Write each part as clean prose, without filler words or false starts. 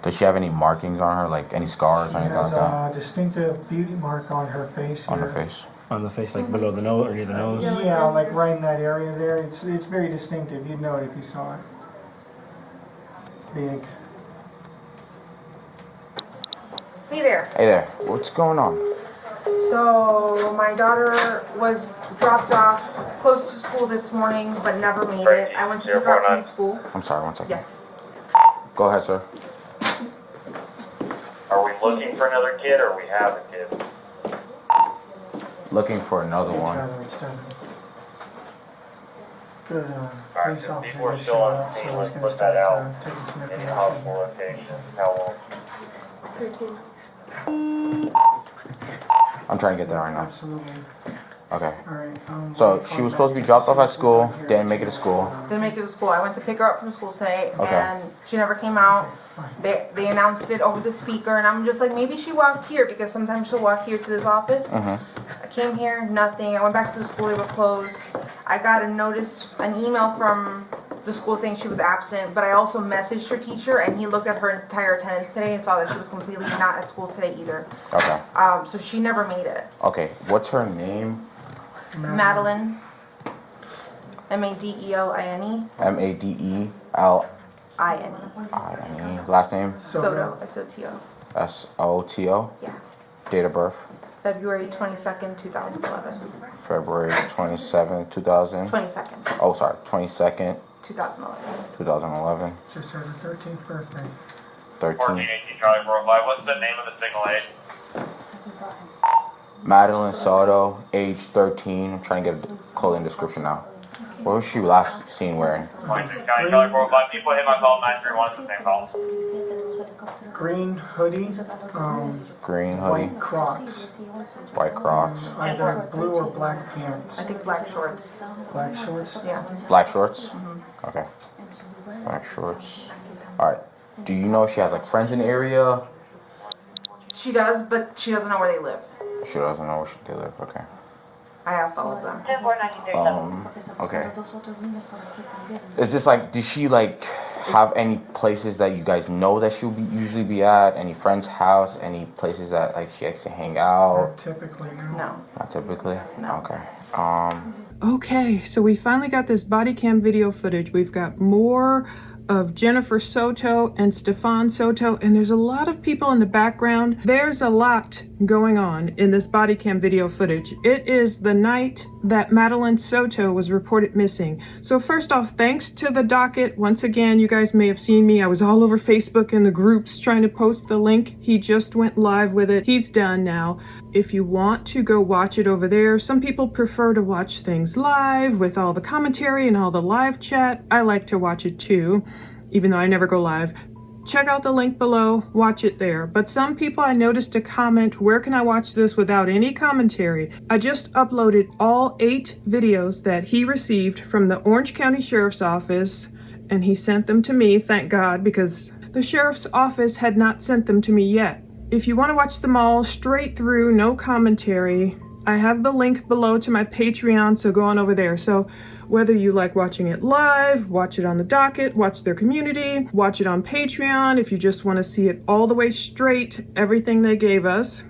Does she have any markings on her, like any scars or anything like that? There's a distinctive beauty mark on her face here. On her face? On the face, like below the nose or near the nose? Yeah, like right in that area there. It's very distinctive. You'd know it if you saw it. Big. Hey there. Hey there. What's going on? So my daughter was dropped off close to school this morning, but never made it. I went to pick her up from school. I'm sorry, 1 second. Yeah. Go ahead, sir. Are we looking for another kid or we have a kid? Looking for another one. It's done. Good. Alright, Police so officer people are just still showed on up, the scene. so Let's he's put gonna that start out. taking some In the information. hospital location. How old? 13. I'm trying to get there right now. Absolutely. Okay. All right. So she was supposed to be dropped off at school, didn't make it to school. Didn't make it to school. I went to pick her up from school today, Okay. and she never came out. They announced it over the speaker, and I'm just like, maybe she walked here, because sometimes she'll walk here to this office. I came here, nothing. I went back to the school, they were closed. I got a notice, an email from the school saying she was absent, but I also messaged her teacher, and he looked at her entire attendance today and saw that she was completely not at school today either. Okay. So she never made it. Okay. What's her name? Madeline. Madeline. Madelini. I-N-E. Last name? Soto. S-O-T-O. Soto. Yeah. Date of birth? February 22nd, 2011. February 27, 2000. 22nd, Oh, sorry. 22nd, 2011. 2011. Just had her 13th birthday. 14, 13. 18, Charlie 45. What's the name of the signal aid? Madeline Soto, age 13. I'm trying to get a clothing description now. What was she last seen wearing? 26 County, Charlie 45. People hit my call 931. It's the same call. Green hoodie. Green hoodie, White Crocs. white Crocs, Either blue or black pants. I think black shorts. Black shorts. Yeah. black shorts. Okay. Black shorts. All right. Do you know if she has like friends in the area? She does, but she doesn't know where they live. She doesn't know where they live. Okay. I asked all of them. Okay. Is this like, does she like have any places that you guys know that she'll usually be at? Any friend's house? Any places that like she likes to hang out? Not typically, no. No. Not typically. No. Okay. Okay, so we finally got this body cam video footage. We've got more of Jennifer Soto and Stephan Soto, and there's a lot of people in the background. There's a lot going on in this body cam video footage. It is the night that Madeline Soto was reported missing. So first off, thanks to the docket. Once again, you guys may have seen me. I was all over Facebook in the groups trying to post the link. He just went live with it. He's done now. If you want to go watch it over there, some people prefer to watch things live with all the commentary and all the live chat. I like to watch it too, even though I never go live. Check out the link below, watch it there. But some people, I noticed a comment, where can I watch this without any commentary? I just uploaded all 8 videos that he received from the Orange County Sheriff's Office, and he sent them to me, thank God, because the Sheriff's Office had not sent them to me yet. If you want to watch them all straight through, no commentary, I have the link below to my Patreon, so go on over there. So whether you like watching it live, watch it on the docket, watch their community, watch it on Patreon, if you just want to see it all the way straight, everything they gave us,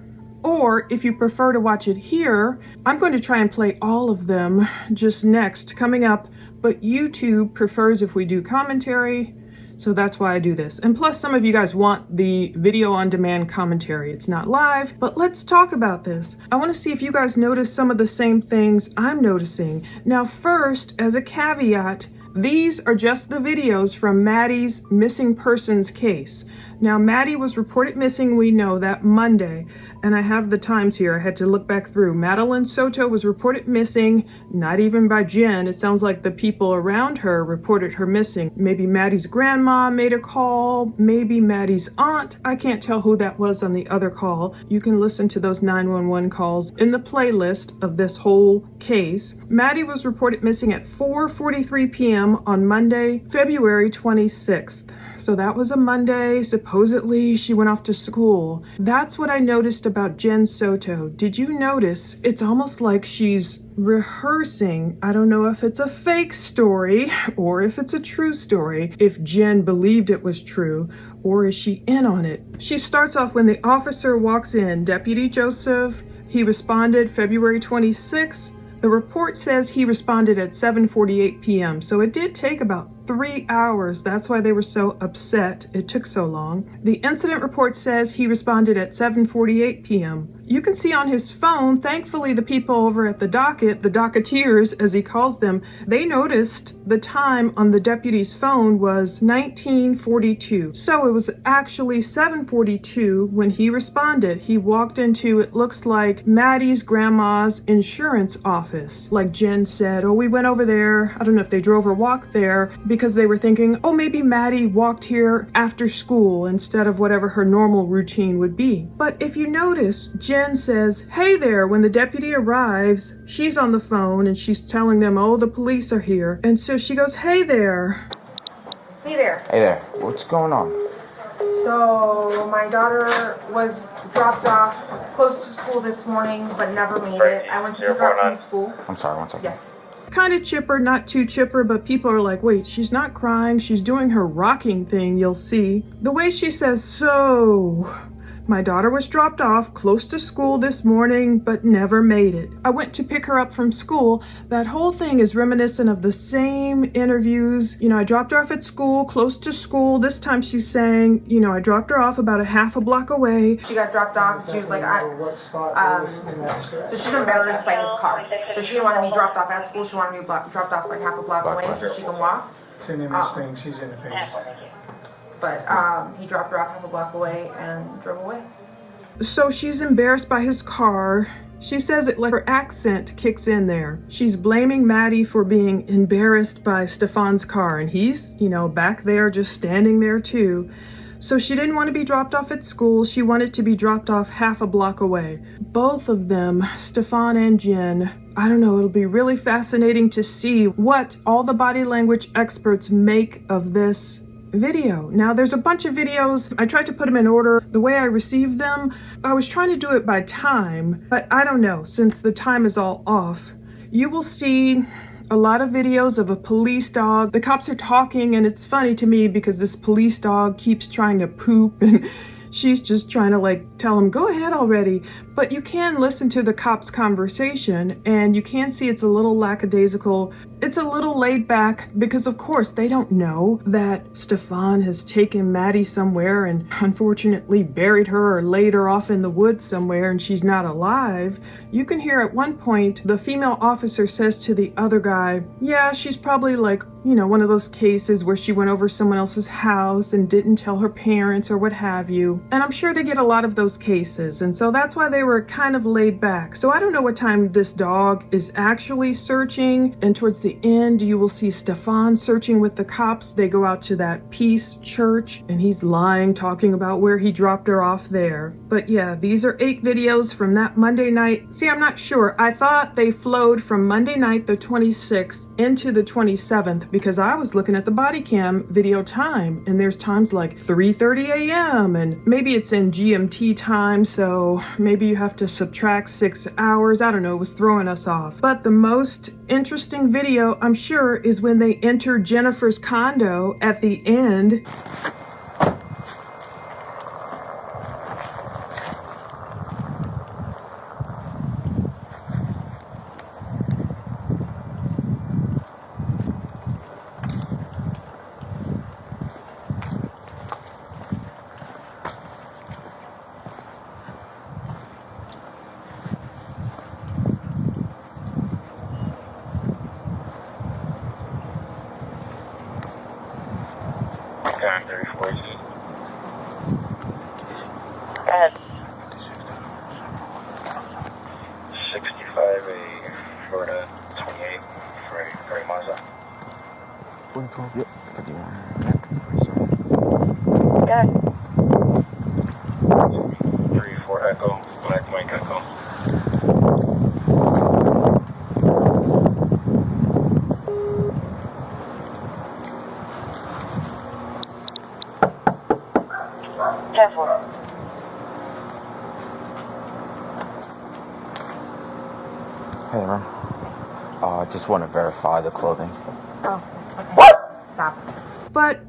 or if you prefer to watch it here, I'm going to try and play all of them just next, coming up, but YouTube prefers if we do commentary, so that's why I do this. And plus, some of you guys want the video on demand commentary. It's not live, but let's talk about this. I want to see if you guys notice some of the same things I'm noticing. Now, first, as a caveat, these are just the videos from Maddie's missing persons case. Now, Maddie was reported missing, we know that, Monday, and I have the times here. I had to look back through. Madeline Soto was reported missing, not even by Jenn. It sounds like the people around her reported her missing. Maybe Maddie's grandma made a call, maybe Maddie's aunt. I can't tell who that was on the other call. You can listen to those 911 calls in the playlist of this whole case. Maddie was reported missing at 4:43 p.m. on Monday, February 26th. So that was a Monday. Supposedly she went off to school. That's what I noticed about Jenn Soto. Did you notice? It's almost like she's rehearsing. I don't know if it's a fake story or if it's a true story, if Jenn believed it was true, or is she in on it? She starts off when the officer walks in, Deputy Joseph. He responded February 26th. The report says he responded at 7:48 p.m. So it did take about 3 hours. That's why they were so upset it took so long. The incident report says he responded at 7:48 p.m. You can see on his phone, thankfully the people over at the docket, the docketeers as he calls them, they noticed the time on the deputy's phone was 19:42. So it was actually 7:42 when he responded. He walked into, it looks like, Maddie's grandma's insurance office. Like Jen said, oh, we went over there. I don't know if they drove or walked there because they were thinking, oh, maybe Maddie walked here after school instead of whatever her normal routine would be. But if you notice, Jen says, hey there, when the deputy arrives, she's on the phone and she's telling them, oh, the police are here. And so she goes, hey there. Hey there. Hey there. What's going on? So my daughter was dropped off close to school this morning, but never made it. I went to pick her up from school. I'm sorry, one second. Yeah. Kind of chipper, not too chipper, but people are like, wait, she's not crying. She's doing her rocking thing, you'll see. The way she says, so... my daughter was dropped off close to school this morning, but never made it. I went to pick her up from school. That whole thing is reminiscent of the same interviews. You know, I dropped her off at school, close to school. This time she's saying, you know, I dropped her off about a half a block away. She got dropped off. She was like, so she's embarrassed by his car. So she didn't want to be dropped off at school. She wanted to be dropped off like half a block away so she can walk. It's an image thing, she's in the face. But he dropped her off half a block away and drove away. So she's embarrassed by his car. She says it like her accent kicks in there. She's blaming Maddie for being embarrassed by Stephan's car, and he's, you know, back there just standing there too. So she didn't want to be dropped off at school. She wanted to be dropped off half a block away. Both of them, Stephan and Jen, I don't know, it'll be really fascinating to see what all the body language experts make of this video. Now there's a bunch of videos. I tried to put them in order. The way I received them, I was trying to do it by time, but I don't know, since the time is all off. You will see a lot of videos of a police dog. The cops are talking, and it's funny to me because this police dog keeps trying to poop and she's just trying to like tell him, go ahead already. But you can listen to the cops' conversation and you can see it's a little lackadaisical. It's a little laid back because of course they don't know that Stephan has taken Maddie somewhere and unfortunately buried her or laid her off in the woods somewhere and she's not alive. You can hear at one point the female officer says to the other guy, yeah, she's probably like, you know, one of those cases where she went over someone else's house and didn't tell her parents or what have you. And I'm sure they get a lot of those cases. And so that's why they were kind of laid back. So I don't know what time this dog is actually searching. And towards the end, you will see Stephan searching with the cops. They go out to that Peace Church and he's lying, talking about where he dropped her off there. But yeah, these are 8 videos from that Monday night. See, I'm not sure. I thought they flowed from Monday night, the 26th, into the 27th because I was looking at the body cam video time and there's times like 3:30 a.m. and maybe it's in GMT time, so maybe you have to subtract 6 hours. I don't know, it was throwing us off. But the most interesting video, I'm sure, is when they enter Jennifer's condo at the end. Yep. 3-4 Echo, Black Mike Echo. Careful. Hey, man. I just want to verify the clothing. Oh, okay. Stop. But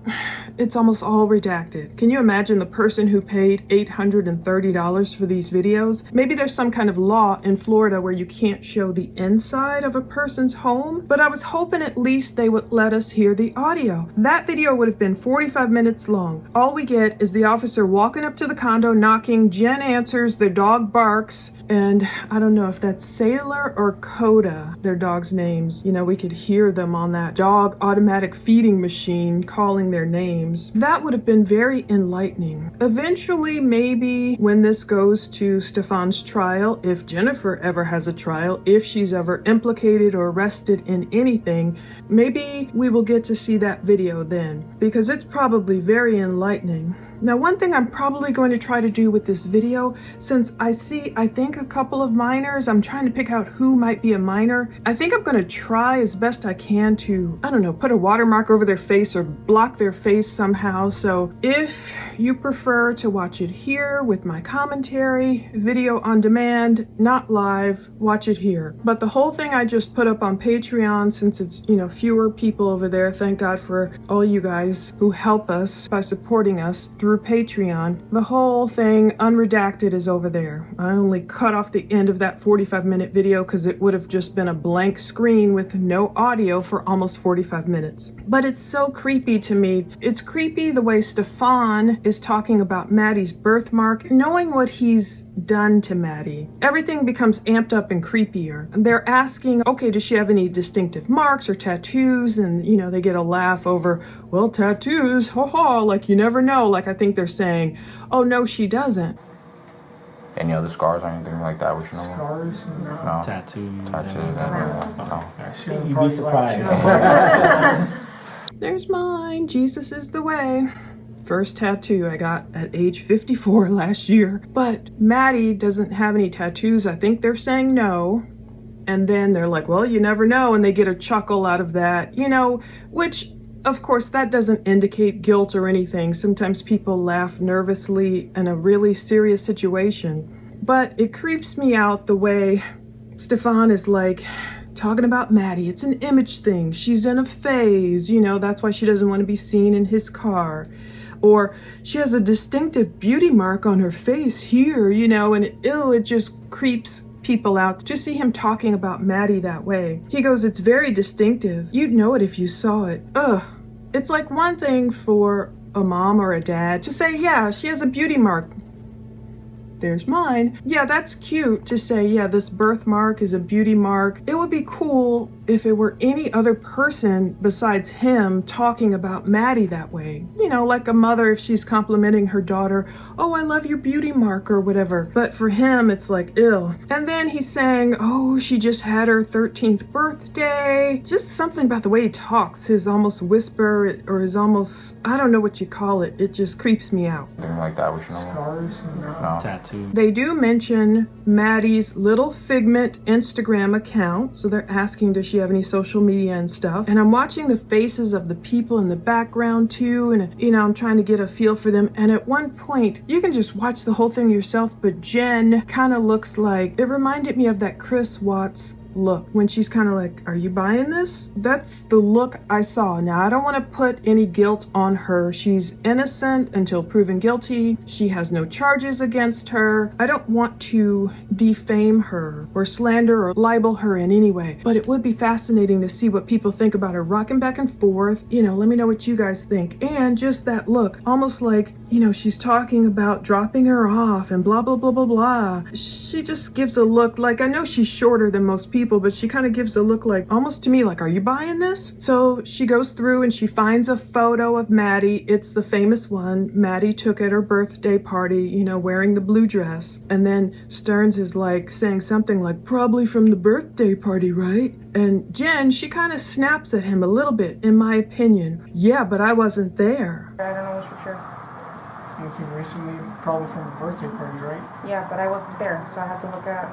it's almost all redacted. Can you imagine the person who paid $830 for these videos? Maybe there's some kind of law in Florida where you can't show the inside of a person's home, but I was hoping at least they would let us hear the audio. That video would have been 45 minutes long. All we get is the officer walking up to the condo, knocking, Jenn answers, their dog barks, and I don't know if that's Sailor or Coda, their dog's names. You know, we could hear them on that dog automatic feeding machine calling their names. That would have been very enlightening. Eventually, maybe when this goes to Stephan's trial, if Jennifer ever has a trial, if she's ever implicated or arrested in anything, maybe we will get to see that video then, because it's probably very enlightening. Now, one thing I'm probably going to try to do with this video, since I think a couple of minors, I'm trying to pick out who might be a minor. I think I'm going to try as best I can to, I don't know, put a watermark over their face or block their face somehow. So if you prefer to watch it here with my commentary, video on demand, not live, watch it here. But the whole thing I just put up on Patreon, since it's, you know, fewer people over there. Thank God for all you guys who help us by supporting us through Patreon. The whole thing unredacted is over there. I only cut off the end of that 45-minute video because it would have just been a blank screen with no audio for almost 45 minutes. But it's so creepy to me. It's creepy the way Stephan is talking about Maddie's birthmark, knowing what he's done to Maddie. Everything becomes amped up and creepier. And they're asking, okay, does she have any distinctive marks or tattoos? And, you know, they get a laugh over, well, tattoos, ha, like you never know. Like I think they're saying, oh, no, she doesn't. Any other scars or anything like that? Which you know? Scars? No. Tattoos. No. You'd be surprised. There's mine. Jesus is the way. First tattoo I got at age 54 last year. But Maddie doesn't have any tattoos. I think they're saying no. And then they're like, well, you never know. And they get a chuckle out of that, you know, which, of course, that doesn't indicate guilt or anything. Sometimes people laugh nervously in a really serious situation. But it creeps me out the way Stephan is like talking about Maddie. It's an image thing. She's in a phase, you know, that's why she doesn't want to be seen in his car. Or she has a distinctive beauty mark on her face here, you know, and it just creeps people out to see him talking about Maddie that way. He goes, it's very distinctive. You'd know it if you saw it. Ugh. It's like one thing for a mom or a dad to say, yeah, she has a beauty mark. There's mine. Yeah, that's cute to say, yeah, this birthmark is a beauty mark. It would be cool if it were any other person besides him talking about Maddie that way. You know, like a mother if she's complimenting her daughter, oh, I love your beauty mark or whatever. But for him, it's like, ew. And then he's saying, oh, she just had her 13th birthday. Just something about the way he talks, his almost whisper or his almost, I don't know what you call it. It just creeps me out. Anything like that? Which you know? Scars? No. Tattoo. They do mention Maddie's Little Figment Instagram account. So they're asking, does she have any social media and stuff? And I'm watching the faces of the people in the background too. And, you know, I'm trying to get a feel for them. And at one point, you can just watch the whole thing yourself. But Jenn kind of looks like, it reminded me of that Chris Watts look when she's kind of like, are you buying this? That's the look I saw. Now, I don't want to put any guilt on her. She's innocent until proven guilty. She has no charges against her. I don't want to defame her or slander or libel her in any way, but it would be fascinating to see what people think about her rocking back and forth. You know, let me know what you guys think. And just that look, almost like, you know, she's talking about dropping her off and blah, blah, blah, blah, blah. She just gives a look like, I know she's shorter than most people, but she kind of gives a look like, almost to me, like, are you buying this? So she goes through and she finds a photo of Maddie. It's the famous one Maddie took at her birthday party, you know, wearing the blue dress. And then Sterns is like saying something like, probably from the birthday party, right? And Jenn, she kind of snaps at him a little bit, in my opinion. Yeah, but I wasn't there. I don't know what's for sure. Anything recently, probably from the birthday party, right? Yeah, but I wasn't there, so I have to look at.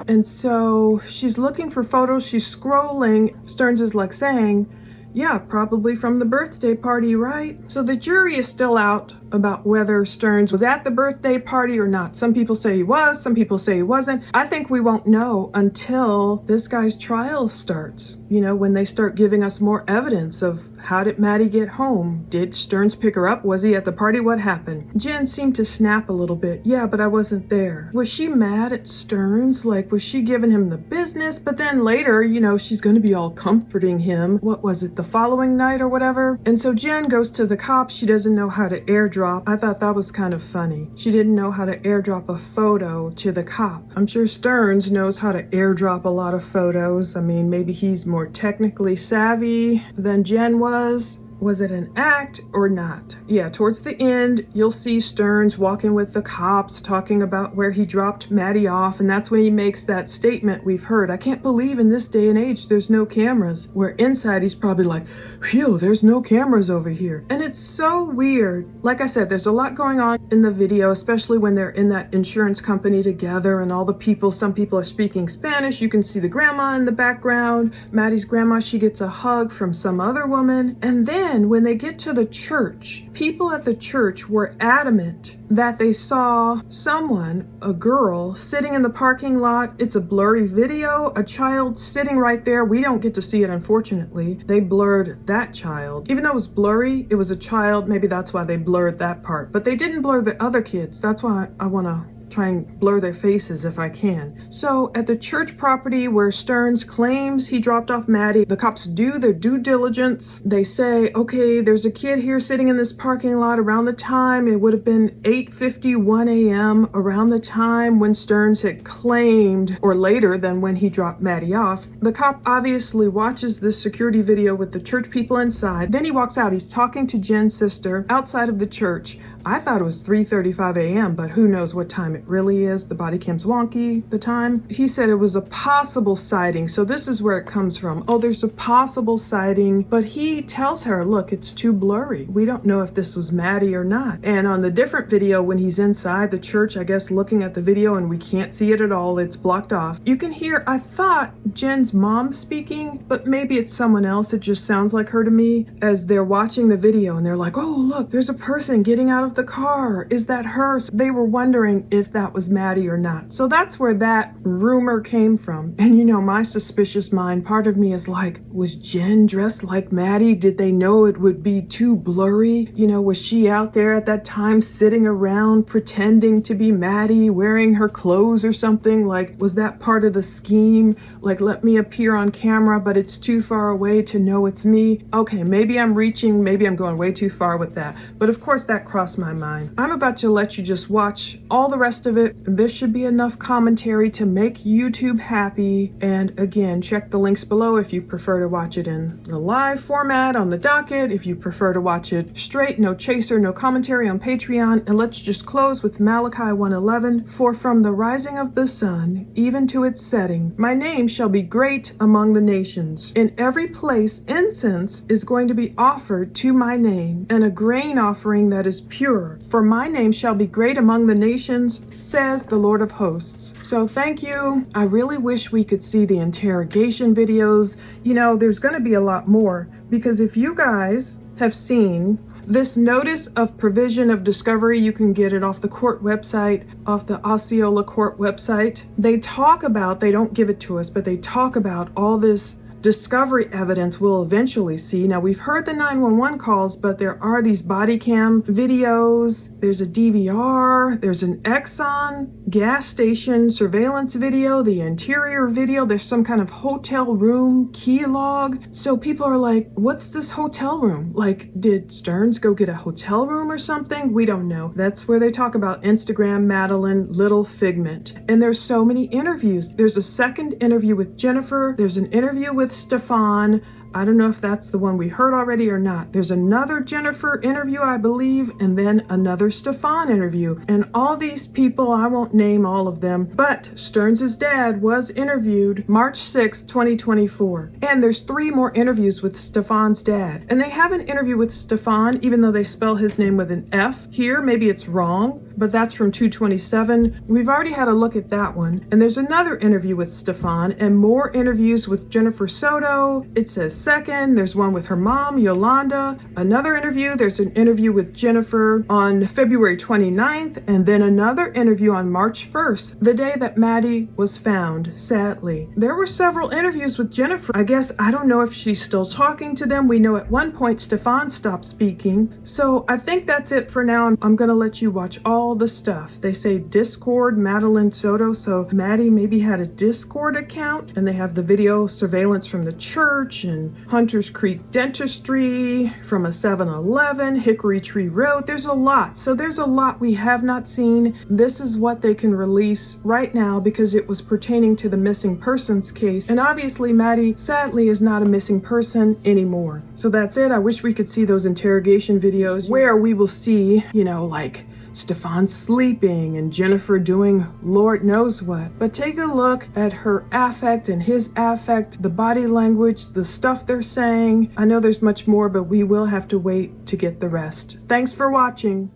And so she's looking for photos, she's scrolling. Sterns is like saying, yeah, probably from the birthday party, right? So the jury is still out about whether Sterns was at the birthday party or not. Some people say he was, some people say he wasn't. I think we won't know until this guy's trial starts, you know, when they start giving us more evidence of How did Maddie get home? Did Sterns pick her up? Was he at the party? What happened? Jen seemed to snap a little bit. Yeah, but I wasn't there. Was she mad at Sterns? Like, was she giving him the business? But then later, you know, she's going to be all comforting him. What was it, the following night or whatever? And so Jen goes to the cops. She doesn't know how to airdrop. I thought that was kind of funny. She didn't know how to airdrop a photo to the cop. I'm sure Sterns knows how to airdrop a lot of photos. I mean, maybe he's more technically savvy than Jen was. Was it an act or not? Yeah, towards the end, you'll see Sterns walking with the cops, talking about where he dropped Maddie off, and that's when he makes that statement we've heard. I can't believe in this day and age there's no cameras. Where inside he's probably like, phew, there's no cameras over here. And it's so weird. Like I said, there's a lot going on in the video, especially when they're in that insurance company together and all the people, some people are speaking Spanish. You can see the grandma in the background. Maddie's grandma, she gets a hug from some other woman. And then when they get to the church, people at the church were adamant that they saw someone, a girl, sitting in the parking lot. It's a blurry video, a child sitting right there. We don't get to see it, unfortunately. They blurred that child. Even though it was blurry, it was a child. Maybe that's why they blurred that part. But they didn't blur the other kids. That's why I want to try and blur their faces if I can. So at the church property where Sterns claims he dropped off Maddie, the cops do their due diligence. They say, okay, there's a kid here sitting in this parking lot around the time, it would have been 8:51 a.m., around the time when Sterns had claimed, or later than when he dropped Maddie off. The cop obviously watches this security video with the church people inside. Then he walks out. He's talking to Jen's sister outside of the church. I thought it was 3:35 a.m., but who knows what time it really is. The body cam's wonky, the time. He said it was a possible sighting, so this is where it comes from. Oh, there's a possible sighting, but he tells her, look, it's too blurry. We don't know if this was Maddie or not. And on the different video, when he's inside the church, I guess looking at the video, and we can't see it at all, it's blocked off. You can hear, I thought, Jen's mom speaking, but maybe it's someone else. It just sounds like her to me, as they're watching the video, and they're like, oh, look, there's a person getting out of the car. Is that her? So they were wondering if that was Maddie or not. So that's where that rumor came from. And you know, my suspicious mind, part of me is like, was Jenn dressed like Maddie? Did they know it would be too blurry? You know, was she out there at that time sitting around pretending to be Maddie, wearing her clothes or something? Like, was that part of the scheme? Like, let me appear on camera, but it's too far away to know it's me. Okay, maybe I'm reaching, maybe I'm going way too far with that. But of course that crossed my mind. I'm about to let you just watch all the rest of it. This should be enough commentary to make YouTube happy. And again, check the links below if you prefer to watch it in the live format on the docket, if you prefer to watch it straight, no chaser, no commentary on Patreon. And let's just close with Malachi 1:11. For from the rising of the sun, even to its setting, my name shall be great among the nations. In every place incense is going to be offered to my name, and a grain offering that is pure. For my name shall be great among the nations, says the Lord of hosts. So thank you. I really wish we could see the interrogation videos. You know, there's going to be a lot more, because if you guys have seen this notice of provision of discovery, you can get it off the court website, off the Osceola court website. They talk about, they don't give it to us, but they talk about all this discovery evidence we'll eventually see. Now, we've heard the 911 calls, but there are these body cam videos. There's a DVR. There's an Exxon gas station surveillance video, the interior video. There's some kind of hotel room key log. So people are like, what's this hotel room? Like, did Sterns go get a hotel room or something? We don't know. That's where they talk about Instagram, Madeline, Little Figment. And there's so many interviews. There's a second interview with Jennifer. There's an interview with Stephan. I don't know if that's the one we heard already or not. There's another Jennifer interview, I believe, and then another Stephan interview. And all these people, I won't name all of them, but Sterns' dad was interviewed March 6, 2024. And there's 3 more interviews with Stephan's dad. And they have an interview with Stephan, even though they spell his name with an F. Here, maybe it's wrong, but that's from 227. We've already had a look at that one. And there's another interview with Stephan and more interviews with Jennifer Soto. It says second. There's one with her mom, Yolanda. Another interview. There's an interview with Jennifer on February 29th, and then another interview on March 1st, the day that Maddie was found, sadly. There were several interviews with Jennifer. I guess, I don't know if she's still talking to them. We know at one point Stephan stopped speaking. So I think that's it for now. I'm gonna let you watch all the stuff. They say Discord, Madeline Soto. So Maddie maybe had a Discord account, and they have the video surveillance from the church and Hunters Creek Dentistry, from a 7-Eleven, Hickory Tree Road. There's a lot. So there's a lot we have not seen. This is what they can release right now because it was pertaining to the missing persons case. And obviously Maddie sadly is not a missing person anymore. So that's it. I wish we could see those interrogation videos where we will see, you know, like Stephan sleeping and Jennifer doing Lord knows what. But take a look at her affect and his affect, the body language, the stuff they're saying. I know there's much more, but we will have to wait to get the rest. Thanks for watching.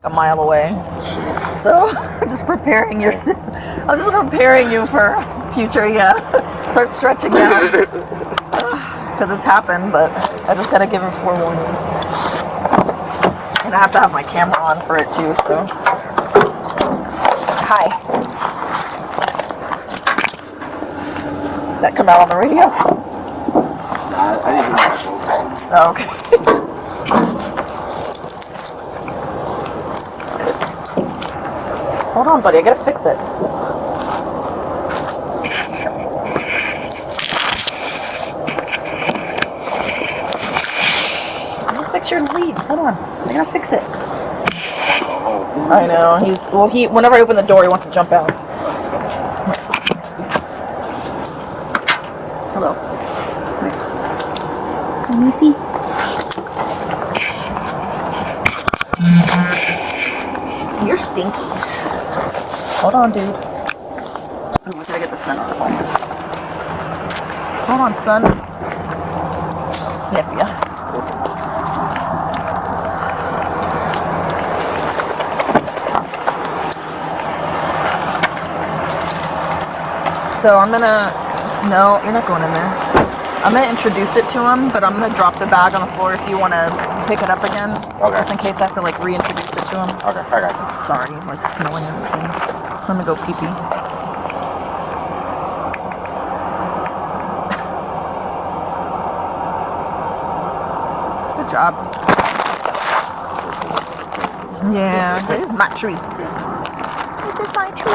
A mile away. So just preparing your I'm just preparing you for future, start stretching now. Because it's happened, but I just gotta give him forewarning. And I have to have my camera on for it too, so. Hi. That come out on the radio? I didn't know. Oh, okay. Hold on, buddy, I gotta fix it. I'm gonna fix your lead. Hold on, I gotta fix it. I know, whenever I open the door, he wants to jump out. Hello. Let me see. You're stinky. Hold on, dude. Ooh, we gotta get the sun out of the way. Hold on, son. Sniff ya. So I'm gonna... No, you're not going in there. I'm gonna introduce it to him, but I'm gonna drop the bag on the floor if you wanna pick it up again. Okay. Just in case I have to like reintroduce it to him. Okay, I got you. Sorry, like smelling everything. I'm gonna go pee-pee. Good job. Yeah, this is my tree. This is my tree.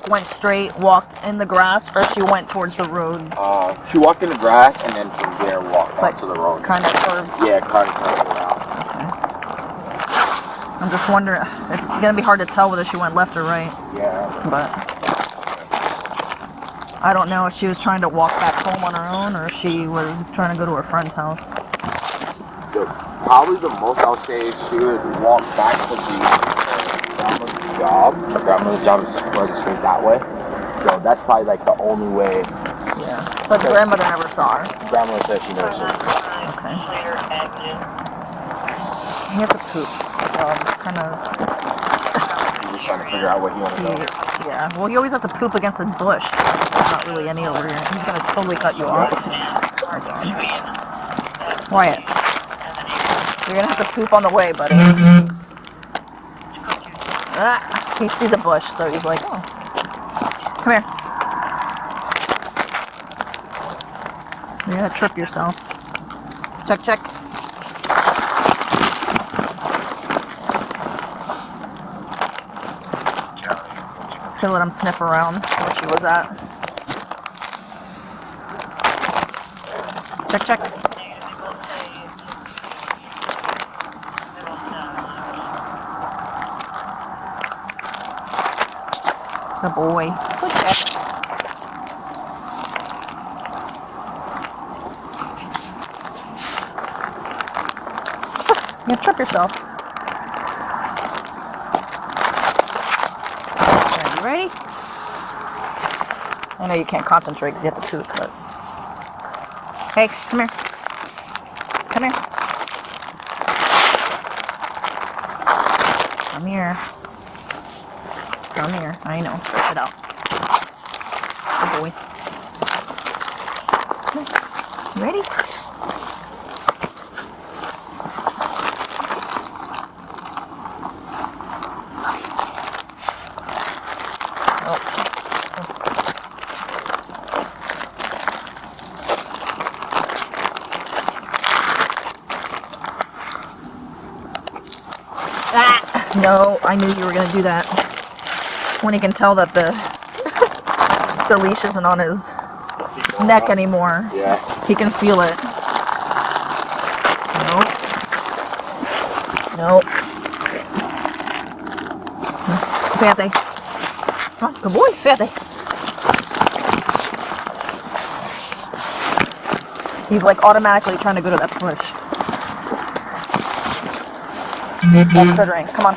Went straight, walked in the grass, or she went towards the road? She walked in the grass and then from there walked onto the road. Kind of curved? Yeah, kind of curved around. Okay. I'm just wondering, it's going to be hard to tell whether she went left or right. Yeah. But I don't know if she was trying to walk back home on her own or if she was trying to go to her friend's house. Probably the most I'll say is she would walk back to the grandmother's job. Her grandmother's job is right straight that way. So that's probably like the only way. Yeah. But the grandmother never saw her. Grandmother said she never saw her. Okay. He has to poop. So I'm just kind of... He's just trying to figure out what he wants to do. Yeah. Well, he always has to poop against a bush. There's not really any over here. He's going to totally cut you off. Wyatt. You're going to have to poop on the way, buddy. Ah, he sees a bush, so he's like, oh. Come here. You're gonna trip yourself. Check, check. Just gonna let him sniff around where she was at. Check, check. Good boy. Good catch. You trip yourself. Are you ready? I know you can't concentrate because you have to poop, but... Hey, come here. Come here. Come here. Come here. I know. Spit it out. Good boy. You ready? No, I knew you were going to do that. When he can tell that the leash isn't on his neck anymore. Yeah. He can feel it. Nope. Nope. Fíjate. Come on, good boy, fíjate. He's like automatically trying to go to that push. That's crittering. Come on.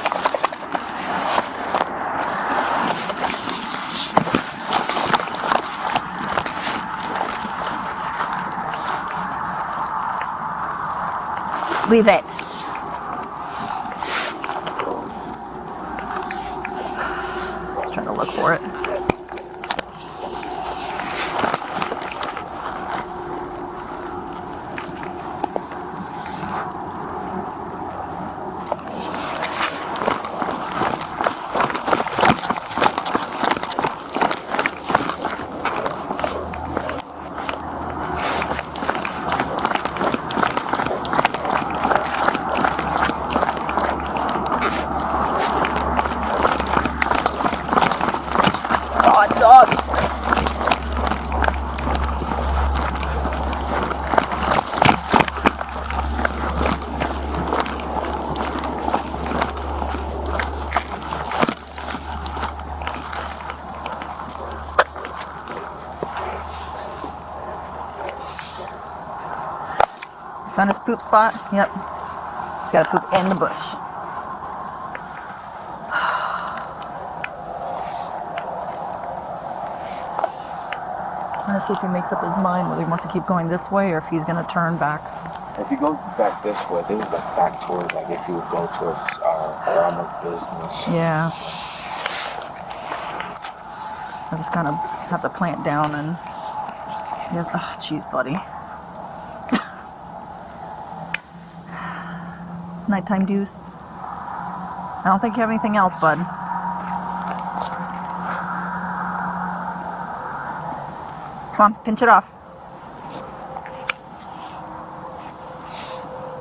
Leave it. Just trying to look for it. Dog. Found his poop spot? Yep. He's got to poop in the bush. Let's see if he makes up his mind whether he wants to keep going this way or if he's going to turn back. If you go back this way, there was like back towards, like if you would go towards realm of business. Yeah. I just kind of have to plant down and... Oh, jeez, buddy. Nighttime deuce. I don't think you have anything else, bud. Come on, pinch it off.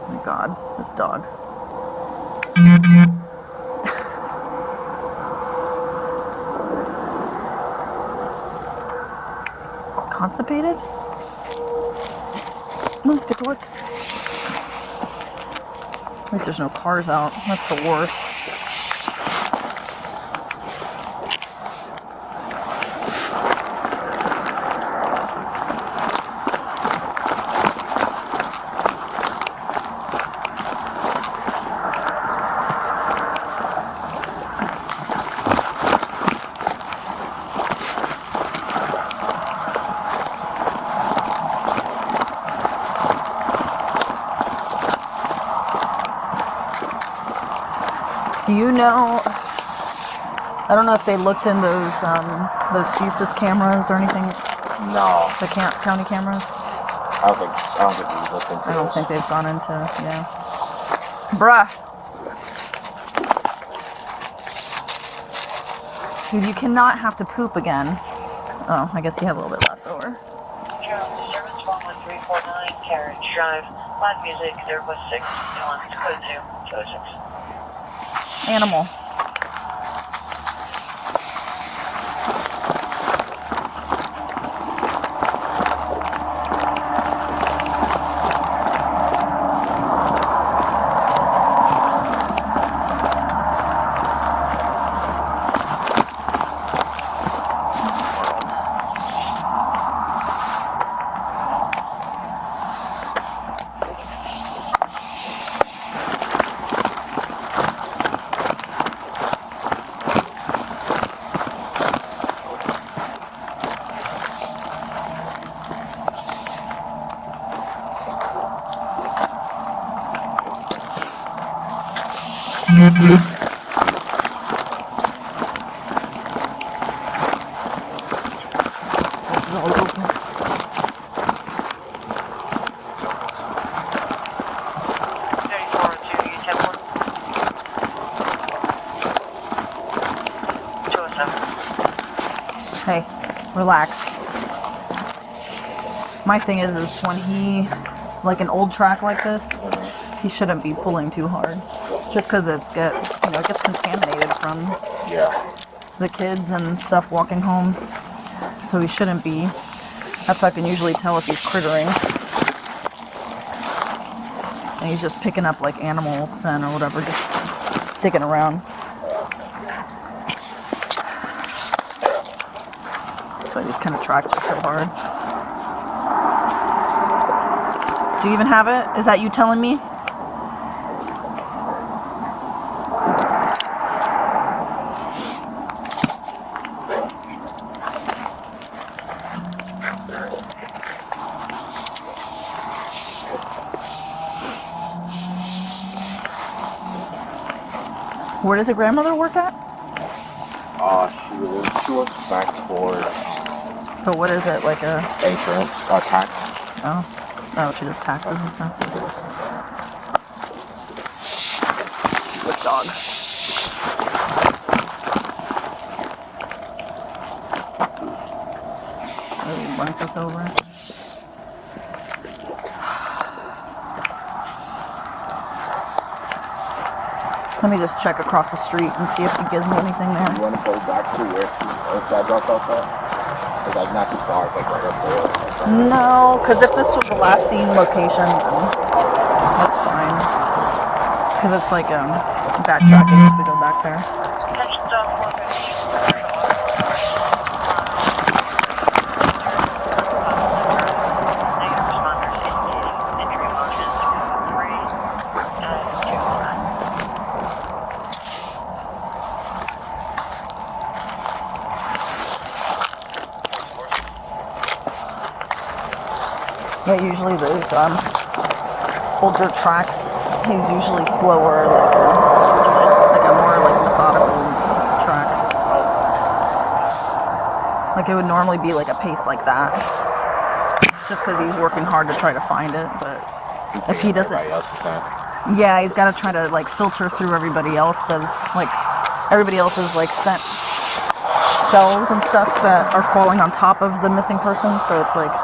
Oh my God, this dog. Constipated? Come on, get to work. At least there's no cars out. That's the worst. Do you know, I don't know if they looked in those fuses cameras or anything? No. The county cameras? I don't think we looked into I don't those. think they've gone into, yeah. Bruh. Dude, you cannot have to poop again. Oh, I guess you have a little bit left over. Service 11349, Carriage Drive. Live music, there was 6, code 2, 206. Animal. This is all open. Hey, relax. My thing is when he, like an old track like this, he shouldn't be pulling too hard. Just because it gets contaminated from the kids and stuff walking home. So he shouldn't be. That's how I can usually tell if he's crittering. And he's just picking up like animal scent or whatever, just digging around. That's why these kind of tracks are so hard. Do you even have it? Is that you telling me? Where does your grandmother work at? She works back towards But what is it, like a... insurance, tax. Oh, she does taxes and stuff. This dog. Oh, he runs us over. Let me just check across the street and see if he gives me anything there. You want to go back to where I dropped off at? It's like not too far, like right up there. No, because if this was the last seen location, then that's fine. Because it's like backtracking if we go back there. Yeah, usually those older tracks, he's usually slower, like a more like methodical track. Like it would normally be like a pace like that, just because he's working hard to try to find it. But if he doesn't, yeah, he's got to try to like filter through everybody else's like scent cells and stuff that are falling on top of the missing person. So it's like.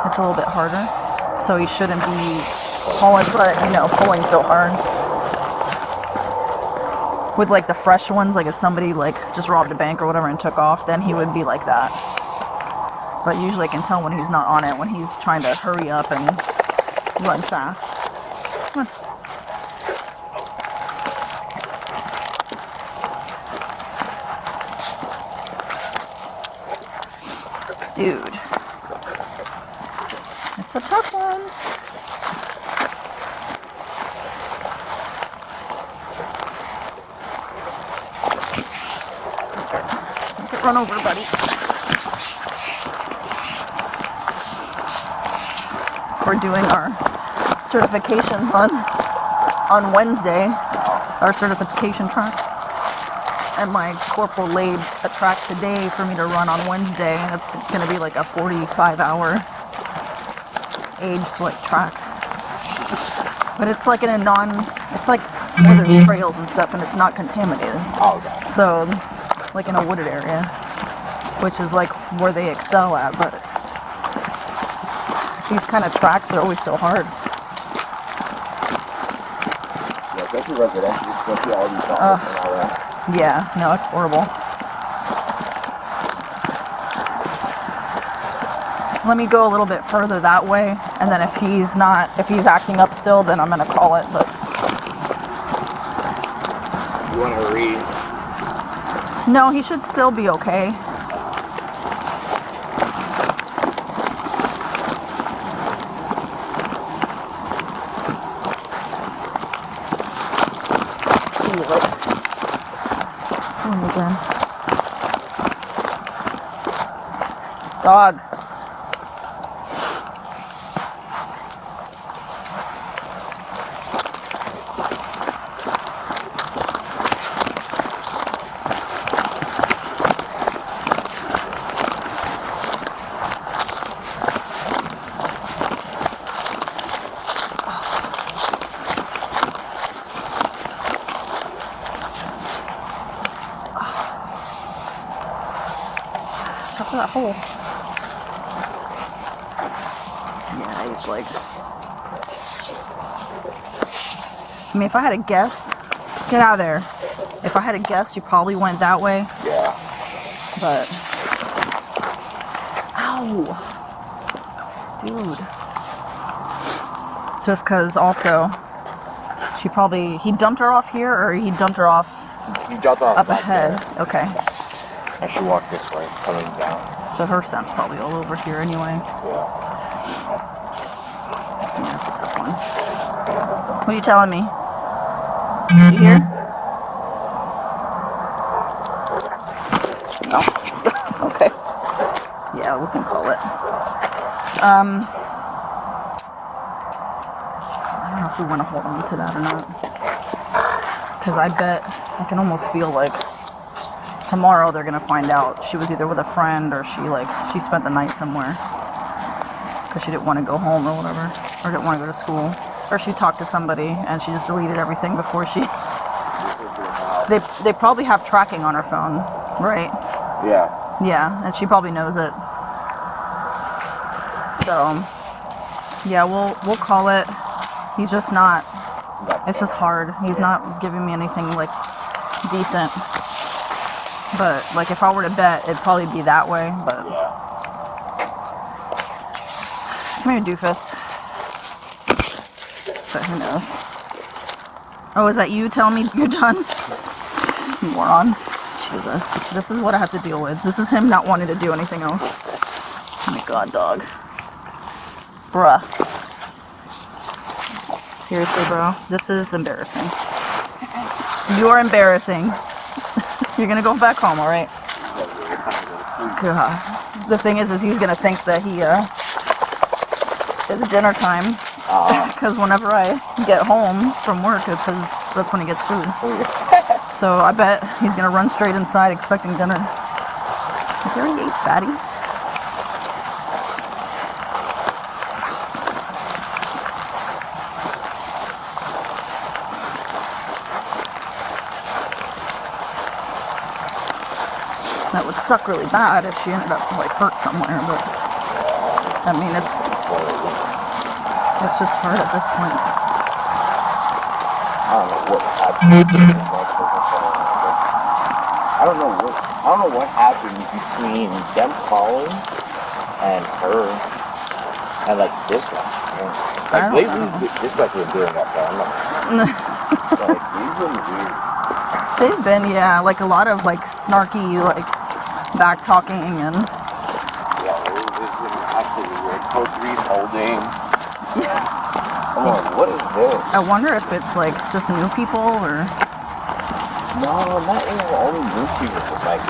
It's a little bit harder, so he shouldn't be pulling so hard. With like the fresh ones, like if somebody like just robbed a bank or whatever and took off, then he would be like that. But usually I can tell when he's not on it, when he's trying to hurry up and run fast. Come on. Dude. It's a tough one. Don't run over, buddy. We're doing our certifications on Wednesday, our certification track. And my corporal laid a track today for me to run on Wednesday. That's going to be like a 45-hour aged like track, but it's like it's like where there's trails and stuff, and it's not contaminated. Oh, okay. So, like in a wooded area, which is like where they excel at. But these kind of tracks are always so hard. Yeah, especially residential. You see all these cars and all that. Yeah, no, it's horrible. Let me go a little bit further that way, and then if he's acting up still, then I'm gonna call it. But you want to read? No, he should still be okay. See you later. Dog. for that hole. Yeah, he's like... I mean, if I had to guess... Get out of there. If I had to guess, you probably went that way. Yeah. But... Ow! Dude. Just because also... She probably... He dumped her off here, or he dumped her off... You jumped off up ahead. There. Okay. And she walked this way, coming down. So her scent's probably all over here anyway. Yeah. Yeah, that's a tough one. What are you telling me? You hear? No. Okay. Yeah, we can call it. I don't know if we want to hold on to that or not. Because I bet I can almost feel like tomorrow they're gonna find out she was either with a friend or she spent the night somewhere because she didn't want to go home or whatever, or didn't want to go to school, or she talked to somebody and she just deleted everything before she. They probably have tracking on her phone, right? Yeah. Yeah, and she probably knows it. So yeah, we'll call it. He's just not. It's just hard. He's not giving me anything like decent. But like if I were to bet, it'd probably be that way. But come here, doofus. But who knows? Oh, is that you telling me you're done? You moron. Jesus. This is what I have to deal with. This is him not wanting to do anything else. Oh my god, dog. Bruh. Seriously, bro. This is embarrassing. You're embarrassing. You're gonna go back home, alright? God. The thing is he's gonna think that it's dinner time. Because whenever I get home from work, that's when he gets food. So I bet he's gonna run straight inside expecting dinner. Is there any fatty? That would suck really bad if she ended up like hurt somewhere, but I mean it's just hard at this point. I don't know what happened. I don't know what happened between them calling and her and like this one. Like lately, this guy's been doing that. I'm not. Like they've been weird. They've been, yeah, like a lot of like snarky, like back talking and. Yeah, this is actually weird. Code 3's holding. Yeah. I'm like, what is this? I wonder if it's like just new people or. No, not even only new people. It's like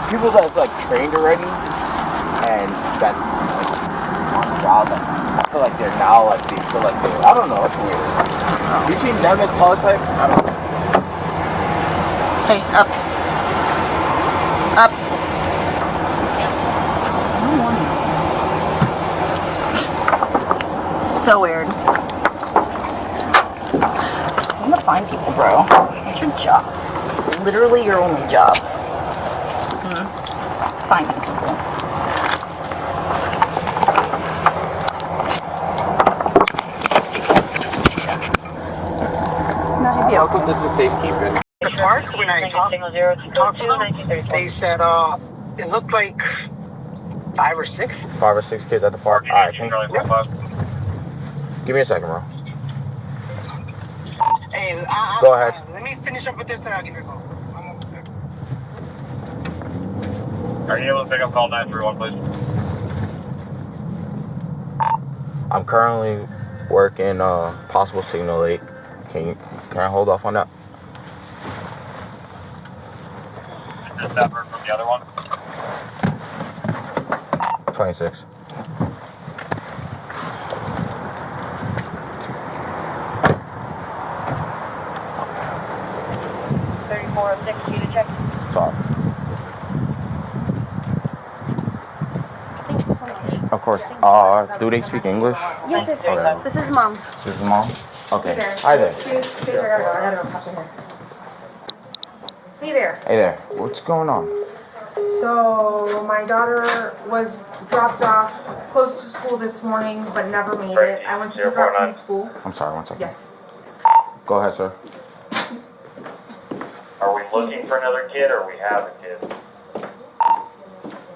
people that's like trained already and that's like on the job. Like, I feel like they're now like they feel like they. I don't know. It's weird. Between them and teletype, I don't know. Hey, up. Up. So weird. I'm gonna find people, bro. It's your job. It's literally your only job. Finding people. No, he'd be okay. This is safekeeping. The park, when I talked to them, they said it looked like 5 or 6. 5 or 6 kids at the park. Alright, give me a second, bro. Hey, go ahead. Let me finish up with this and I'll give you a call. I'm almost there. Are you able to pick up call 931, please? I'm currently working possible signal 8. Can I hold off on that? Is that from the other one? 26. Sorry. Thank you so much. Of course. Do they speak English? Yes, yes. Okay. This is mom. This is mom? Okay. Hi there. Hey there. Hey there. What's going on? So my daughter was dropped off close to school this morning, but never made it. I went to pick her up from school. I'm sorry, 1 second. Yeah. Go ahead, sir. Are we looking for another kid or we have a kid?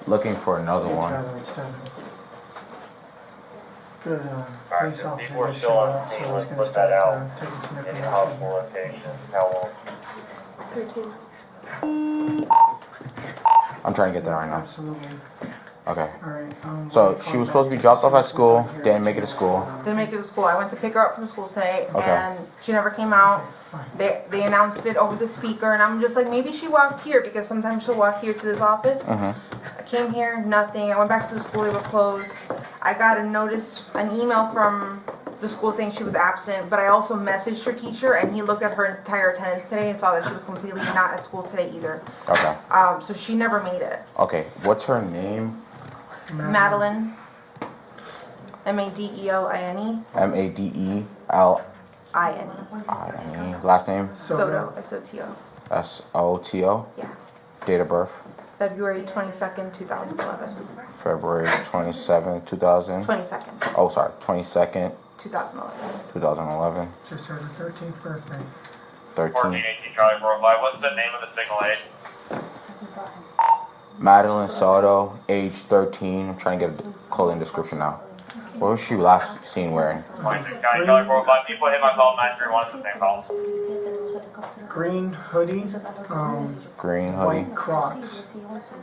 Looking for another one. Good, police officer People are just still showed on up, scene. so Let's he's gonna put that start out. taking some Any information. possible location? How long? 13. I'm trying to get there right now. Absolutely. Okay. Alright, So she was supposed to be dropped off at school, didn't make it to school. Didn't make it to school. I went to pick her up from school today, Okay. and she never came out. They announced it over the speaker, and I'm just like, maybe she walked here, because sometimes she'll walk here to this office. I came here, nothing. I went back to the school, they were closed. I got a notice, an email from the school saying she was absent, but I also messaged her teacher, and he looked at her entire attendance today and saw that she was completely not at school today either. Okay. So she never made it. Okay. What's her name? Madeline, Madeline, Madeline. Last name? Soto, S-O-T-O. Soto. Yeah. Date of birth? February 22nd, 2011. February 27, 2000. 22nd, Oh, sorry. 22nd, 2011. 2011. Just had her 13th birthday. 1418 Charlie 405. What's the name of the signal aid? Madeline Soto, age 13. I'm trying to get a clothing description now. What was she last seen wearing? 26 County Charlie 405. People hit my call 931 is the same call. Green hoodie, Green hoodie, white Crocs,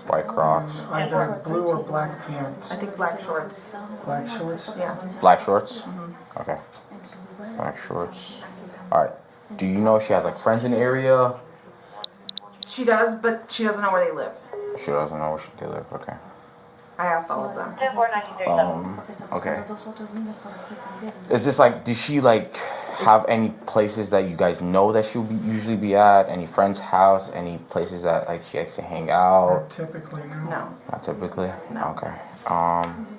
white Crocs, either blue or black pants. I think black shorts. Black shorts? Yeah. black shorts. Okay. Black shorts. All right. Do you know if she has like friends in the area? She does, but she doesn't know where they live. She doesn't know where they live. Okay. I asked all of them. 10-4-1937. Okay. Is this like? Does she like have any places that you guys know that she'll usually be at? Any friend's house? Any places that like she likes to hang out? Not typically, no. No. Not typically. No. Okay.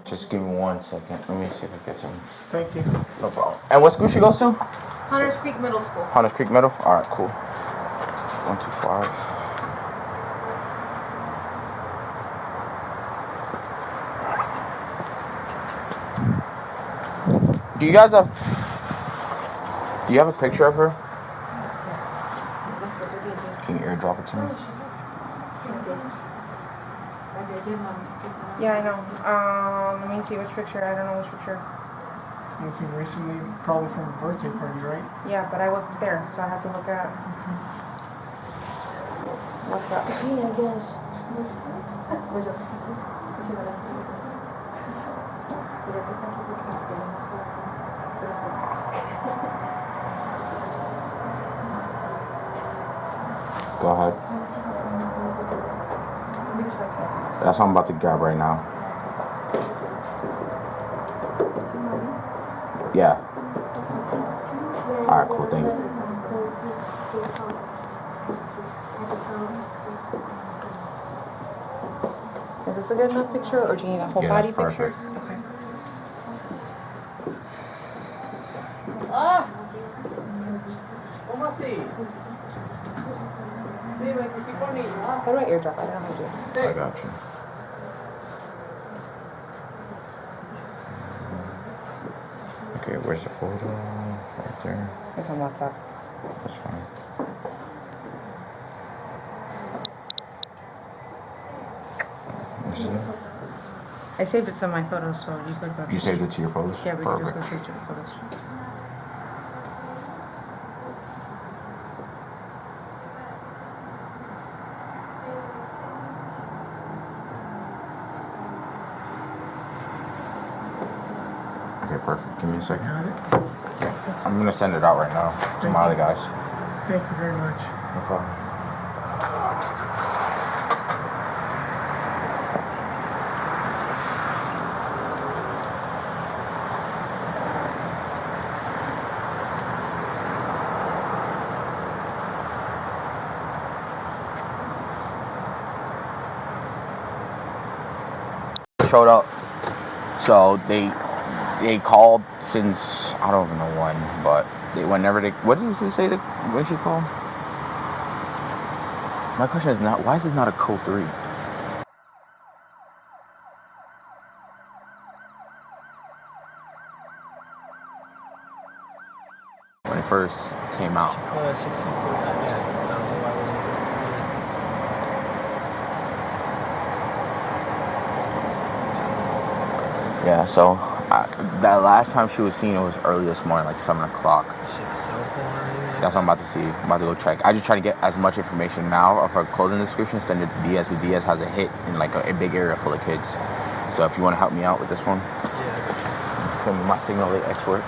Just give me 1 second. Let me see if I get some. Thank you. No problem. And what school she goes to? Hunters Creek Middle School. Hunters Creek Middle. All right. Cool. 125. Do you guys have? Do you have a picture of her? Can you airdrop it to me? Yeah, I know. Let me see which picture. I don't know which picture. Anything recently, probably from a birthday party, right? Yeah, but I wasn't there, so I have to look at what's up. Go ahead. That's what I'm about to grab right now. Yeah. Alright, cool, thank you. Is this a good enough picture, or do you need a whole Yeah, body that's picture? perfect. Okay. How do I airdrop? I don't know how to do it. I got you. Okay, where's the photo? Right there. It's on WhatsApp. That's fine. This is it? I saved it to my photos, so you could go. You saved it to your photos? Yeah, we can just Perfect. go straight to the photos. Okay, perfect. Give me a second. Got it? Okay. I'm gonna send it out right now to my other guys. Thank you very much. No problem. Showed up. So they called since I don't even know when, but whenever they what did they say that what did she call? My question is not why is this not a code 3? first came out. 16. Yeah, so that last time she was seen, it was early this morning, like 7 o'clock. She have a cell phone or anything? That's what I'm about to see. I'm about to go check. I just try to get as much information now of her clothing descriptions than Diaz, who Diaz has a hit in like a big area full of kids. So if you want to help me out with this one, Yeah. give me my signal expert.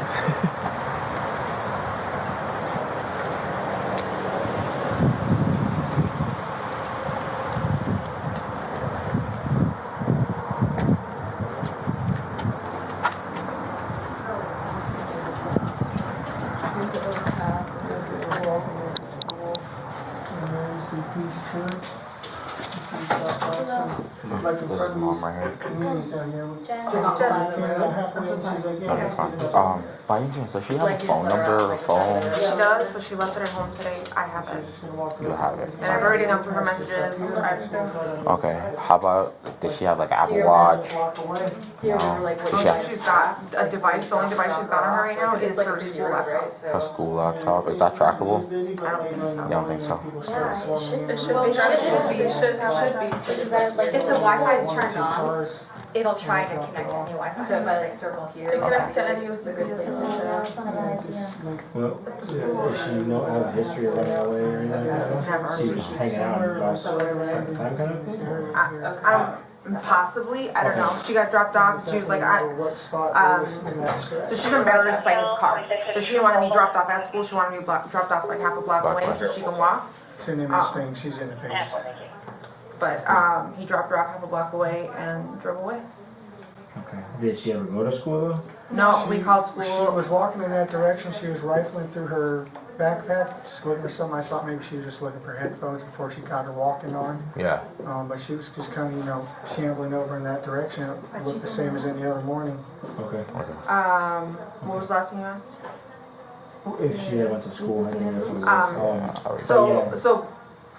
This is mom right here. No, that's fine. By any chance, does she have a phone number or a phone? She does, but she left it at home today. I have it. You have it. And I've already gone through her messages. Okay. How about, does she have like an Apple Watch? No. She's got a device. The only device she's got on her right now is her school laptop. Her school laptop. Is that trackable? I don't think so. You don't think so? It should be. It should be. Like if the Wi-Fi is turned on, it'll try to connect to any Wi-Fi. So if I like circle here. It connects to any USB. Well, does she have a history of running away or anything like that? Never. She just hanging out and lost time kind of thing? I don't. Possibly, I don't know. She got dropped off. She was like, so she's embarrassed by his car. So she didn't want to be dropped off at school. She wanted to be dropped off like half a block away so she can walk. It's an image thing, she's in the face. But he dropped her off half a block away and drove away. Okay. Did she ever go to school though? No, we called She school. was walking in that direction, she was rifling through her backpack, just looking for something. I thought maybe she was just looking for headphones before she got her walking on. Yeah. But she was just kind of, shambling over in that direction. It looked the same as any other morning. Okay. What was the last thing you asked? If she had went to school, I think that's what it was. So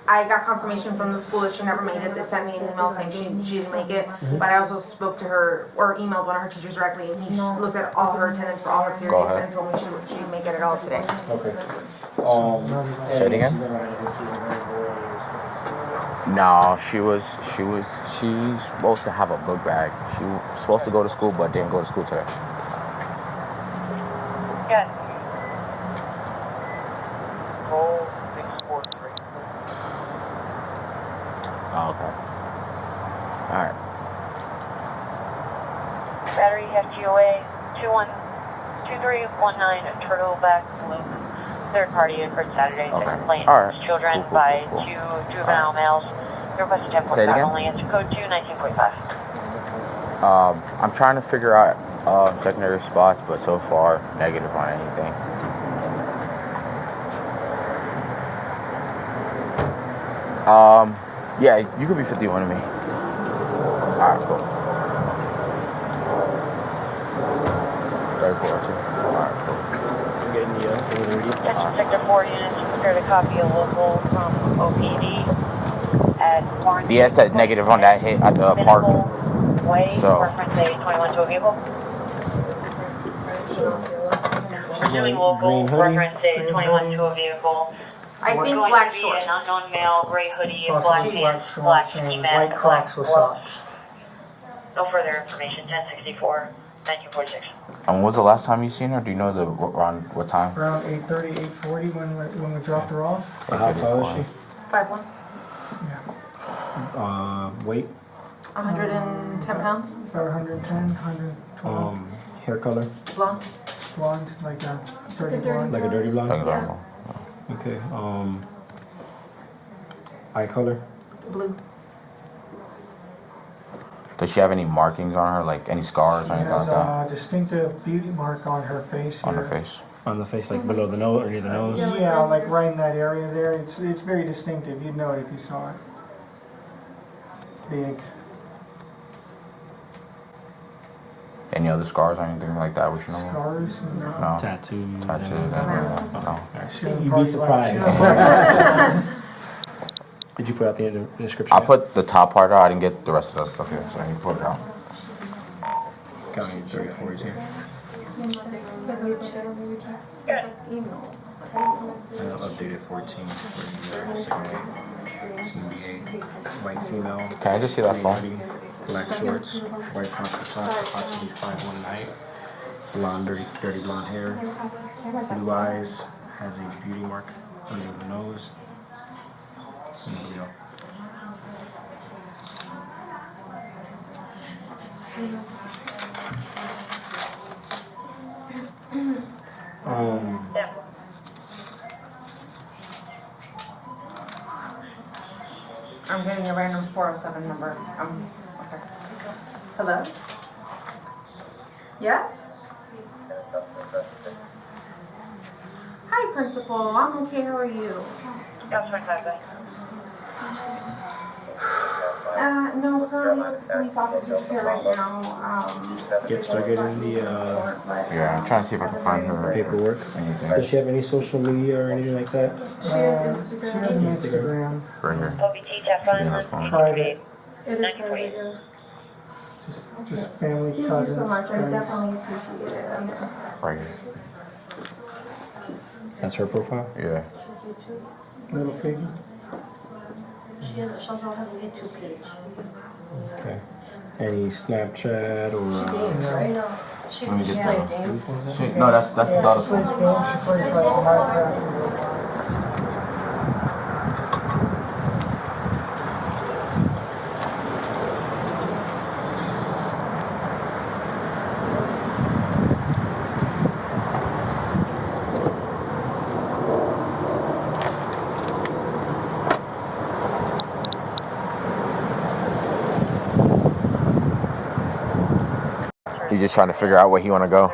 I got confirmation from the school that she never made it. They sent me an email saying she didn't make it. But I also spoke to her or emailed one of her teachers directly, and he looked at all her attendance for all her periods and told me she'd make it at all today. Okay. Say it again? No, she's supposed to have a book bag. She was supposed to go to school, but didn't go to school today. Good. Roll 643. Oh, okay. Alright. Battery FGOA 212319 Turtleback Loop. Third party for Saturday. Okay. Complaint Alright. children Cool. by two juvenile males. Your request is 10.5 Say it again? only. It's code 219.5. I'm trying to figure out secondary spots, but so far negative on anything. Yeah, you could be 51 to me. Alright, cool. 34 too. Alright, cool. I'm getting the Attention Sector 4 units, prepared a copy of local from OPD at Warren. Yeah, it said negative on that hit at the park. Way, So- reference A21 to a vehicle. Pursuing local, Green hoodie. reference A21 to a vehicle. I think Going black to be shorts. an unknown male, gray hoodie, Sausage, black black pants, shorts, black and ski-mask, white black Crocs with gloves. socks. No further information, 1064, 1946. And when was the last time you seen her? Do you know around what time? Around 8:30, 8:40 when we dropped her off. How tall is she? 5'1", Weight? 110 pounds, About 110, 120. Hair color? blonde. Blonde, like a dirty blonde. Like a dirty blonde? Like Yeah. normal. Okay. Eye color? Blue. Does she have any markings on her, like any scars or anything Has like that? a distinctive beauty mark on her face On her here. face? On the face, like below the nose or near the nose? Yeah, like right in that area there. It's very distinctive. You'd know it if you saw it. Big. Any other scars or anything like that? Which you know? Scars? No. No. Tattoo. Tattoos? No. No. You'd be surprised. Did you put out the description? I put the top part out. I didn't get the rest of that stuff here, so I can put it out. County 3042. Updated 14 white female. Can I just see that phone? Black shorts, white plastic socks, approximately 5'1" height. Blonde, dirty blonde hair. Blue eyes, has a beauty mark under the nose. And there we go. I'm getting a random 407 number. Okay. Hello? Yes? Hi, Principal. I'm okay. How are you? No, currently the police officer's here right now. Start getting the Yeah, I'm trying to see if I can find her paperwork. anything. Does she have any social media or anything like that? She has an Instagram. Right here. OBT tap on Yeah, that's fine. Private. It is private, yeah. Just family, Thank cousins, you so much. I friends. definitely appreciate it. Right here. That's her profile? Yeah. Little figgy. She also has a YouTube page. Okay. Any Snapchat or? Right? No. She plays games. No, that's the daughter's She phone. plays games, she plays like Minecraft. He's just trying to figure out where he want to go.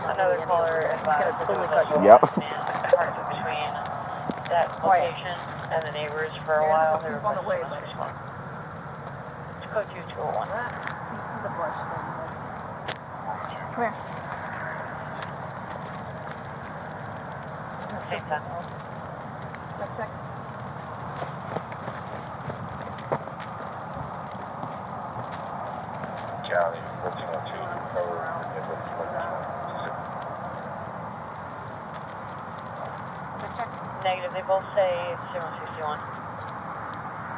Another caller advised totally cut you Yep. between that location and the neighbors for a while. They were on the way, both but respond. It's code 2201. the bush. Come here. Same time. Check. Charlie, 1402, cover Negative, they both say 061.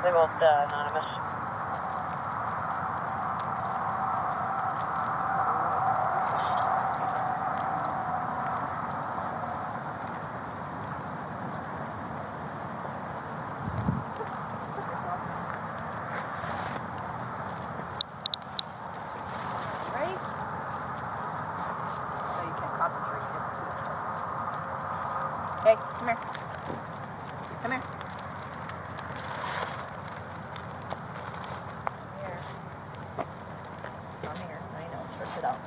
They both anonymous. Ready? No, you can't concentrate. Hey, come here. Come here. Here. Come here. I know. Stretch it out.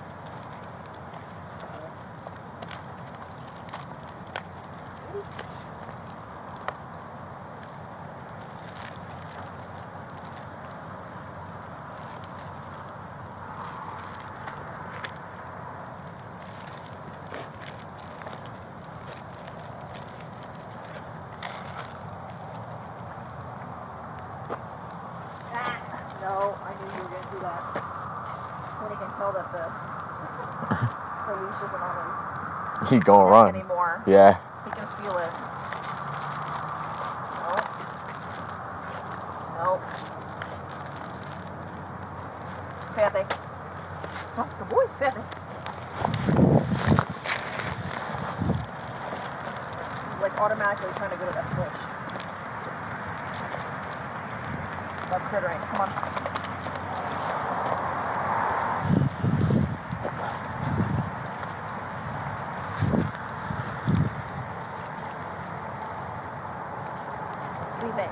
No, I knew you were going to do that. When he can tell that the leash isn't on his He gonna run. anymore. Yeah. He can feel it. Nope. Fede. Oh, good boy, Fede. He's like automatically trying to go to that switch. That's crittering. Come on. Leave it.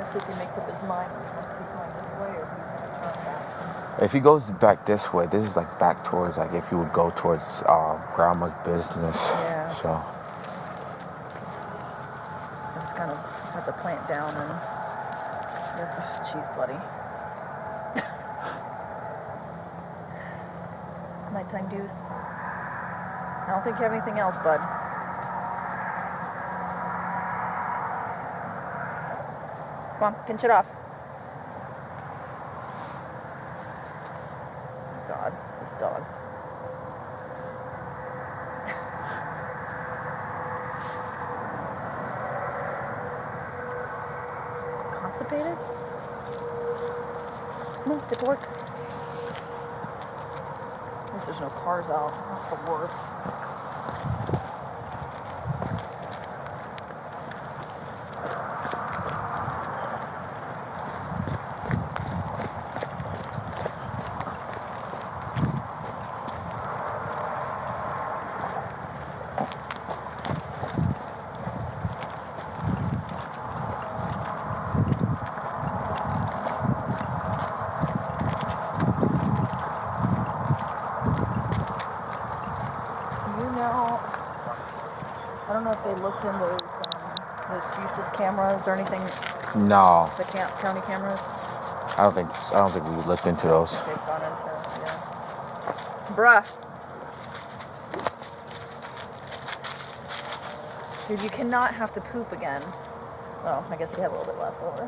see if he makes up his mind. If he's going this way or if he's going to turn back. If he goes back this way, this is like back towards, like if he would go towards grandma's business. Yeah. So. I just kind of have to plant down and. Jeez, buddy. Nighttime deuce. I don't think you have anything else, bud. Come on, pinch it off. God, this dog. Constipated? Come on, get to work. At least there's no cars out. That's the worst. I don't know if they looked in those Fusus cameras or anything. No. The county cameras. I don't think we looked into those. They've gone into, yeah. Bruh. Dude, you cannot have to poop again. Oh, I guess you have a little bit left over.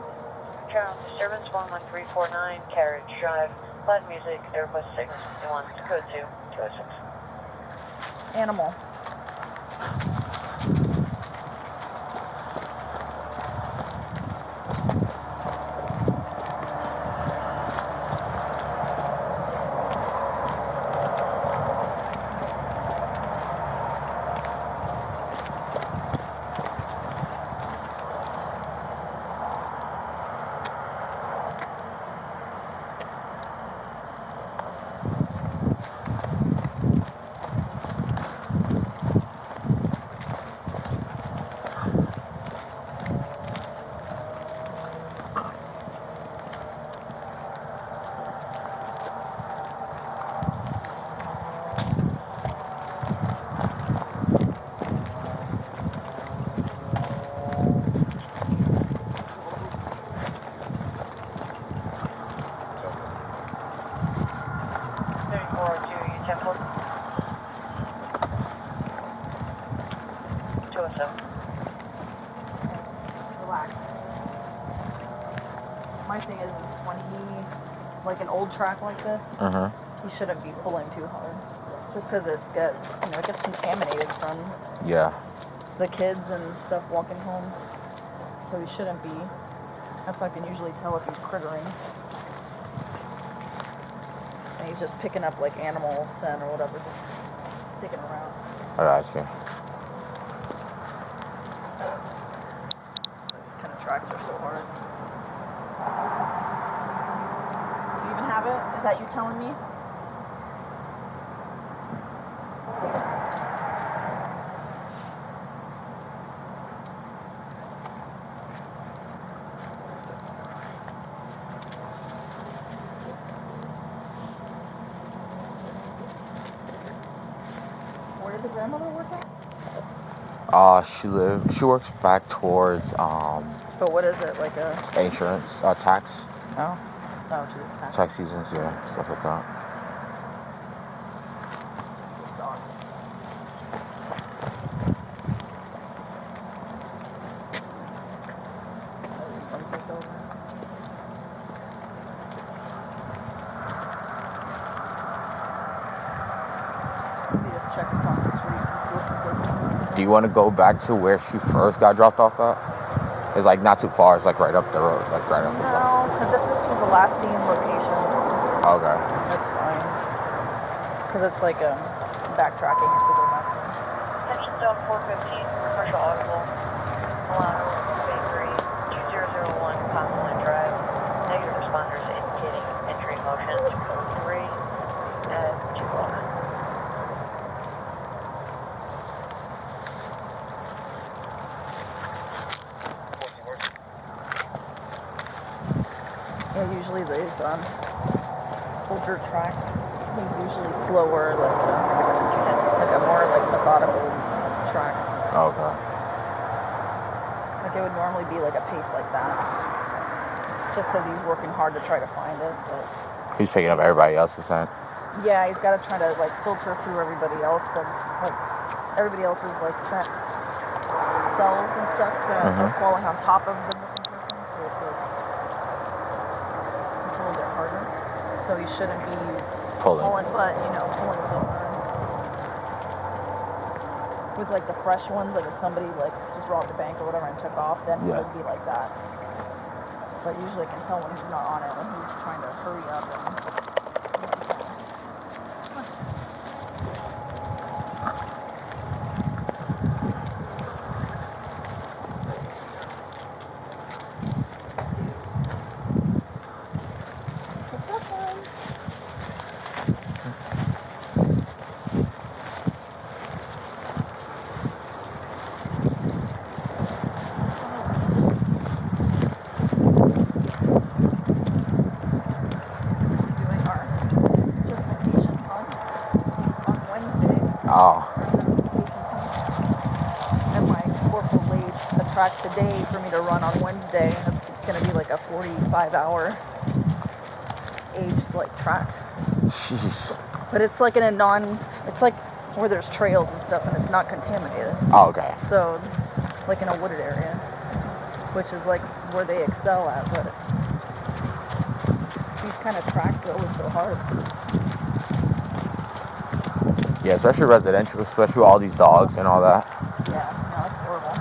Child disturbance 11349, Carriage Drive. Loud music, Airbus 651, code 2, 206. Animal. Relax. My thing is when like an old track like this, you shouldn't be pulling too hard. Just because it gets contaminated from the kids and stuff walking home. So you shouldn't be. That's how I can usually tell if he's crittering. And he's just picking up like animal scent or whatever, just taking around. I got you. These kind of tracks are so hard. Do you even have it? Is that you telling me? Where does the grandmother work at? She works back towards But what is it, like a insurance, tax. Oh, geez. Tax seasons, yeah, stuff like that. Once this over. Maybe just check across the street and see if Do you want to go back to where she first got dropped off at? It's like not too far. It's like right up the road, like right up the road. No, because if this was the last seen location, Okay. that's fine. Because it's like backtracking if we go back there. Attention zone 415, commercial audible. Milano Bakery, 2001 Consulate Drive. Negative responders indicating entry motion to code 3 at 211. Yeah, usually these older tracks, things usually slower, like a more like methodical track. Okay. Like it would normally be like a pace like that, just because he's working hard to try to find it. But He's picking up everybody else's scent. yeah, he's got to try to like filter through everybody else, like everybody else's like scent cells and stuff that are falling on top of the missing person. So it's a little bit harder. So he shouldn't be pulling, but pulling so hard. With like the fresh ones, like if somebody like just robbed the bank or whatever and took off, then he would be like that. But usually I can tell when he's not on it, when he's trying to hurry up and. And my corporal laid the track today for me to run on Wednesday. It's going to be like a 45-hour aged like track. But it's like it's like where there's trails and stuff and it's not contaminated. Oh, okay. So like in a wooded area, which is like where they excel at, but these kind of tracks are always so hard. Yeah, especially residential, especially with all these dogs and all that. Yeah, no, it's horrible.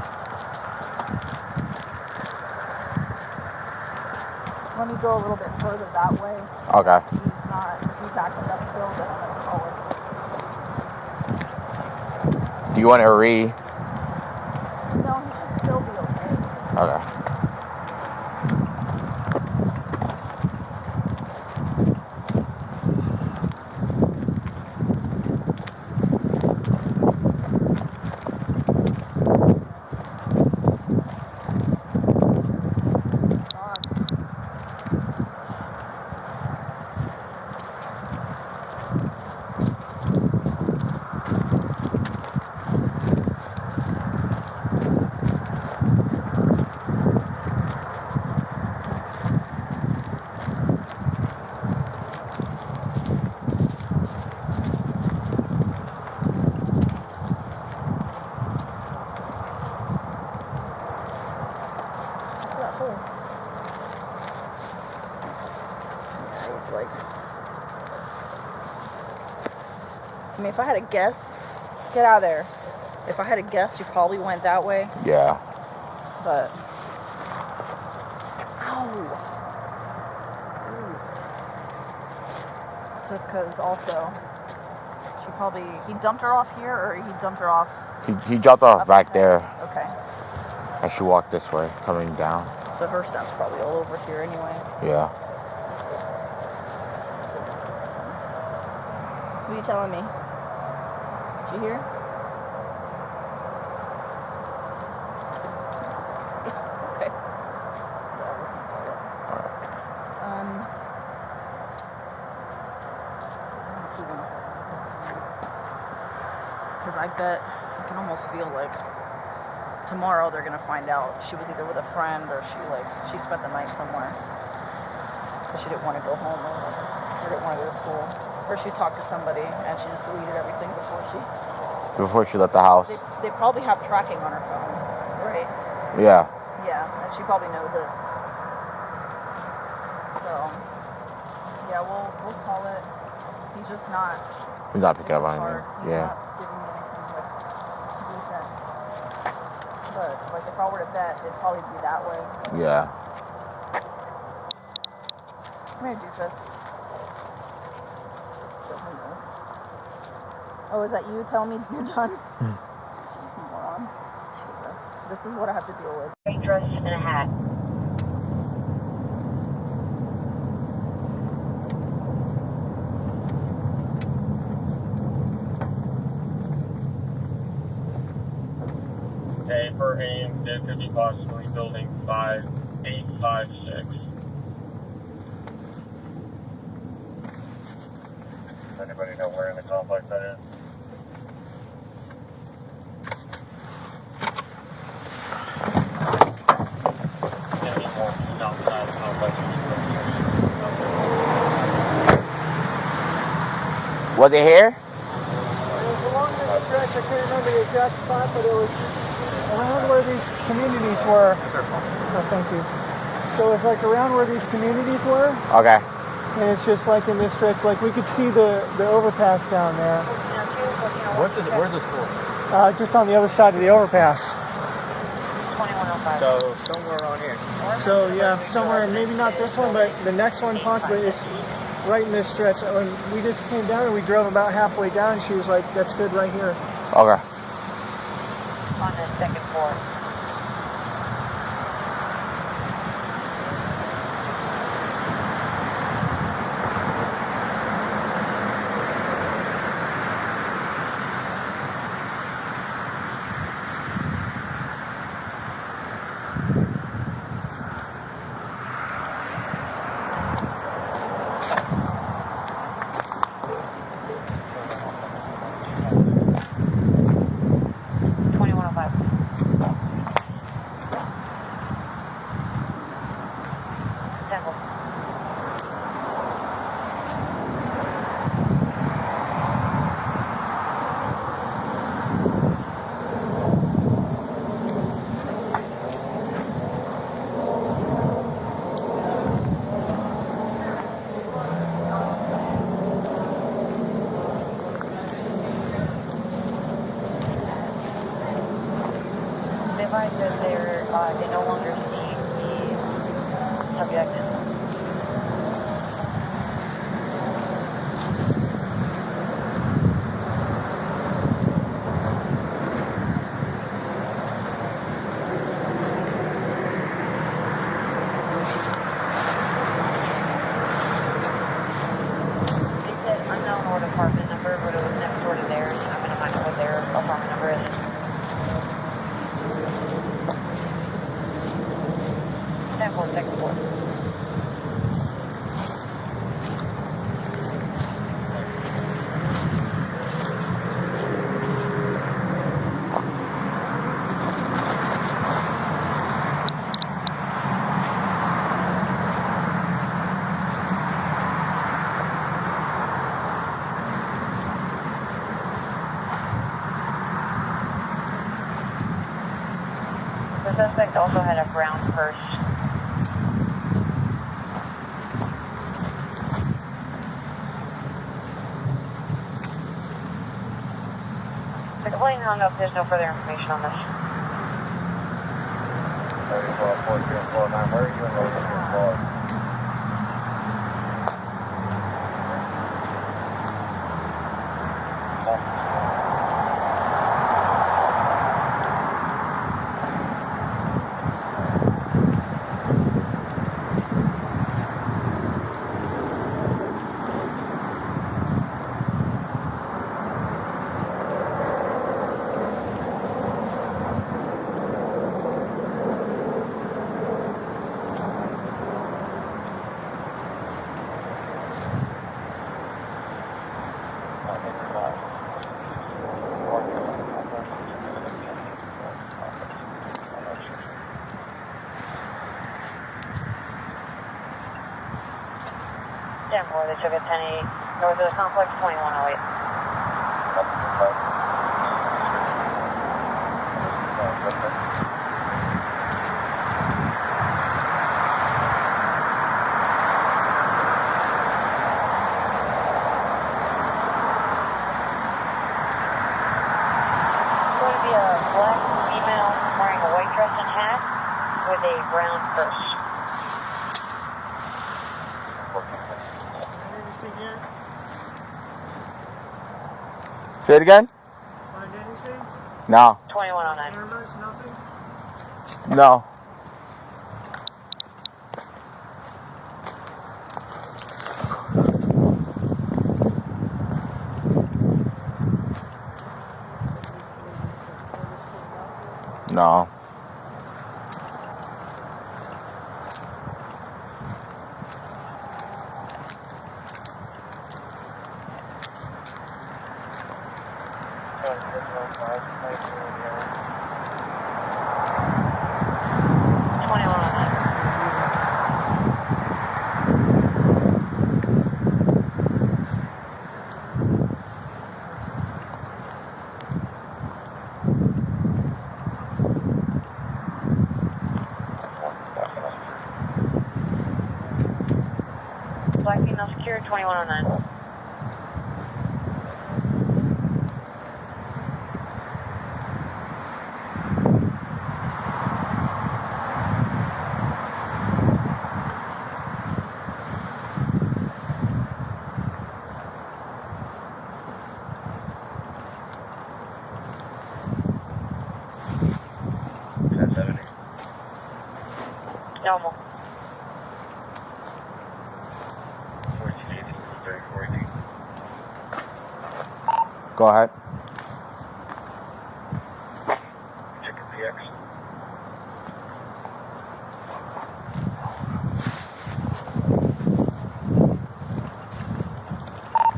Let me go a little bit further that way. Okay. If he's acting up still, then I'm gonna call it. Do you want to No, he should still be okay. Okay. I mean, if I had to guess, get out of there. If I had to guess, you probably went that way. Yeah. But, ow. Ooh. Just because also, he dumped her off here, or he dumped her off? He dropped off back there. Okay. And she walked this way, coming down. So her scent's probably all over here anyway. Yeah. What are you telling me? Did you hear? Okay. Because I bet I can almost feel like tomorrow they're gonna find out she was either with a friend or she spent the night somewhere because she didn't want to go home or didn't want to go to school. Or she talked to somebody and she just deleted everything before she left the house. They probably have tracking on her phone, right? Yeah. Yeah, and she probably knows it. So, yeah, we'll call it. He's just not. He's not picking up on anything. Yeah. Not giving me anything like decent. But like if I were to bet, it'd probably be that way. Yeah. Come here, doofus. Oh, is that you telling me you're done? Moron. Jesus. This is what I have to deal with. White dress and a hat. Okay, per aim, it could be possibly building 5856. anybody know where in the complex that is? Any more outside the complex? Was it here? It was along this stretch, I can't remember the exact spot, but it was around where these communities were. Oh, thank you. So it's like around where these communities were. Okay. And it's just like in this stretch, like we could see the overpass down there. Where's the school? Just on the other side of the overpass. 2105. So somewhere on here. So yeah, somewhere, maybe not this one, but the next one possibly. It's right in this stretch. When we just came down and we drove about halfway down, she was like, that's good right here. Okay. On the second floor. They no longer see the subject. They said unknown or apartment number, but it was next door to theirs. I'm going to find out what their apartment number is. 10-4, second floor. The suspect also had a brown purse. The complaint hung up. There's no further information on this. 34, 42, and 49. Where are you in those floors? They took a 10-8 north of the complex, 2108. It's going to be a black female wearing a white dress and hat with a brown purse. Say it again? Find anything? No. 2109. Cameras? Nothing? No. No. 2109. Normal. 1418, Go ahead. Chicken PX.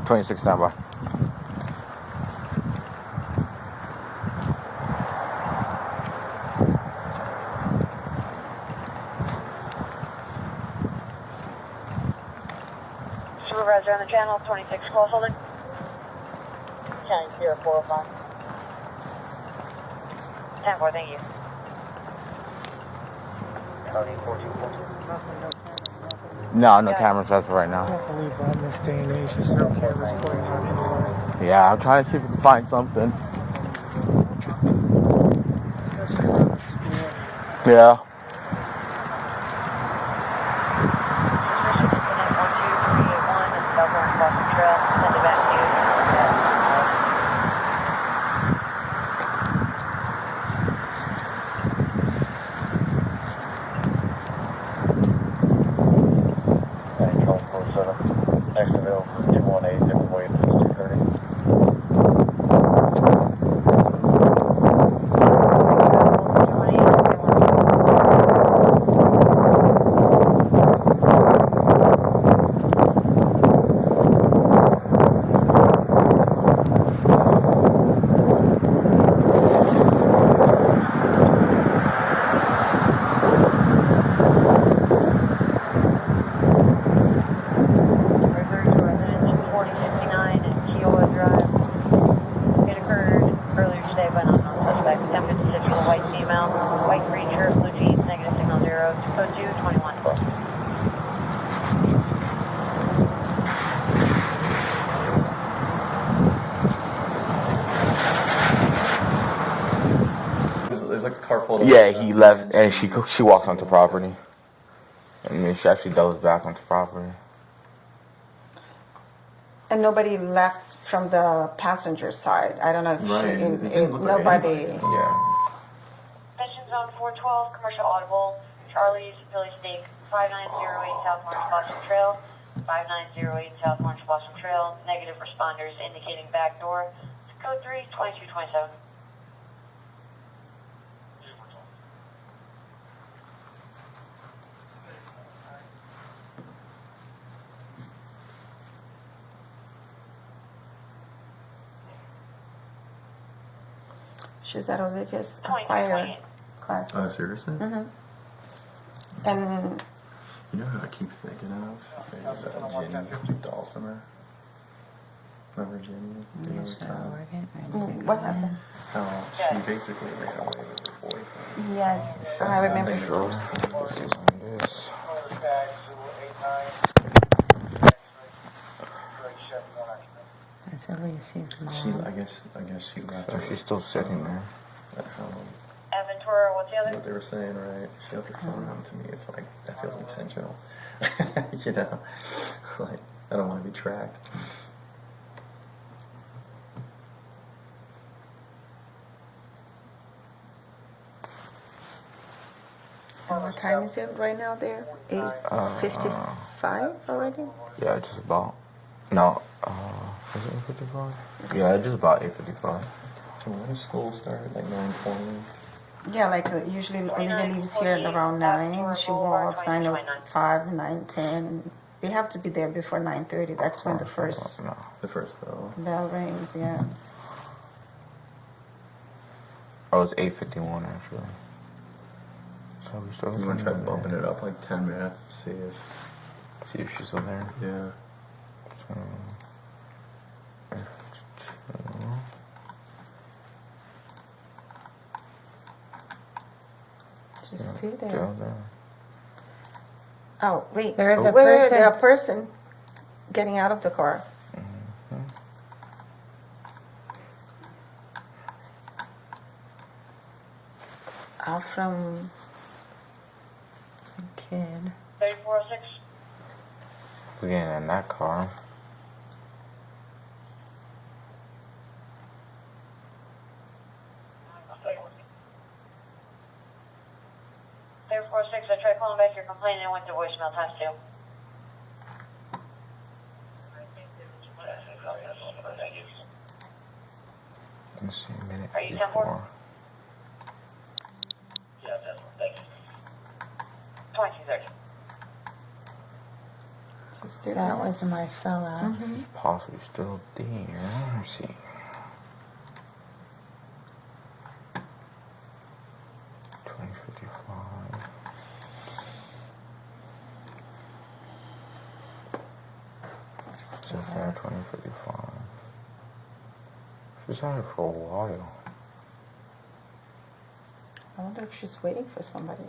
$26 standby. Supervisor on the channel, 26 call holding. 10-0405. 10-4, thank you. County 1414. No cameras as of right now. I can't believe that in this day and age, there's no cameras going on anywhere. Yeah, I'm trying to see if we can find something. Especially around the school. Yeah. Incident 12381 in South Orange Boston Trail. Send it back to you. Call 47. Next available for 218, different way to 230. There's like a car pulled over. Yeah, he left and she walked onto property. And then she actually dove back onto property. And nobody left from the passenger side. I don't know if nobody. Yeah. Mission Zone 412, Commercial Audible, Charlie's, Philly Steak, 5908 South Orange Boston Trail, 5908 South Orange Boston Trail, negative responders indicating back door, code 3, 2227. She's at Olivia's choir. 2228. Oh, seriously? Mm-hmm. And You know who I keep thinking of? Is Jenny Dawsoner? Remember Jenny? You know what happened? how she basically ran away with her boyfriend. Yes, I remember. She, I guess she left. So she's still sitting there. At home. Aventura, what's the other? What they were saying, right? She left her phone home to me. It's like that feels intentional. You know, like I don't want to be tracked. And what time is it right now there? 8:55 already? Yeah, just about. No, is it 8:55? Yeah, just about 8:55. So when does school start? Like 9:20? Yeah, like usually Olivia leaves here at around 9. She walks 9:05, 9:10. They have to be there before 9:30. That's when the first The first bell. bell rings, yeah. Oh, it's 8:51 actually. So we still. I'm gonna try bumping it up like 10 minutes to see if she's still there. Yeah. So, She's still there. still there. Oh, wait. There is a wait, person. a person. getting out of the car. Out from the kid. 3406. We're getting in that car. I tried calling back your complaint and it went to voicemail times 2. Let's see, a minute Are you 54. Yeah, that's one. Thank you. 2230. So that was Marcella. She's possibly still there. Let's see. Just had 2055. She's had it for a while. I wonder if she's waiting for somebody.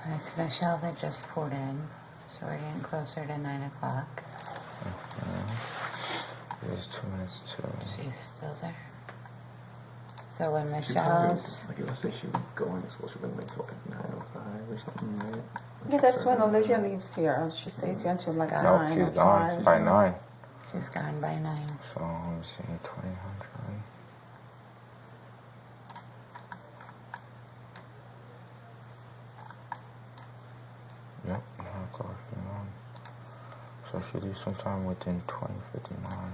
That's Michelle that just pulled in, so we're getting closer to 9 o'clock. It is 2 minutes to. She's still there. So when Michelle's... Like, let's say she would go into school, she wouldn't wait till like 9:05 or something, right? Yeah, that's when Olivia leaves here. She stays here until like 9 No, or she's 5. gone by 9. She's gone by 9. So let me see, 2000. Yep, 9 o'clock. So she leaves sometime within 2059.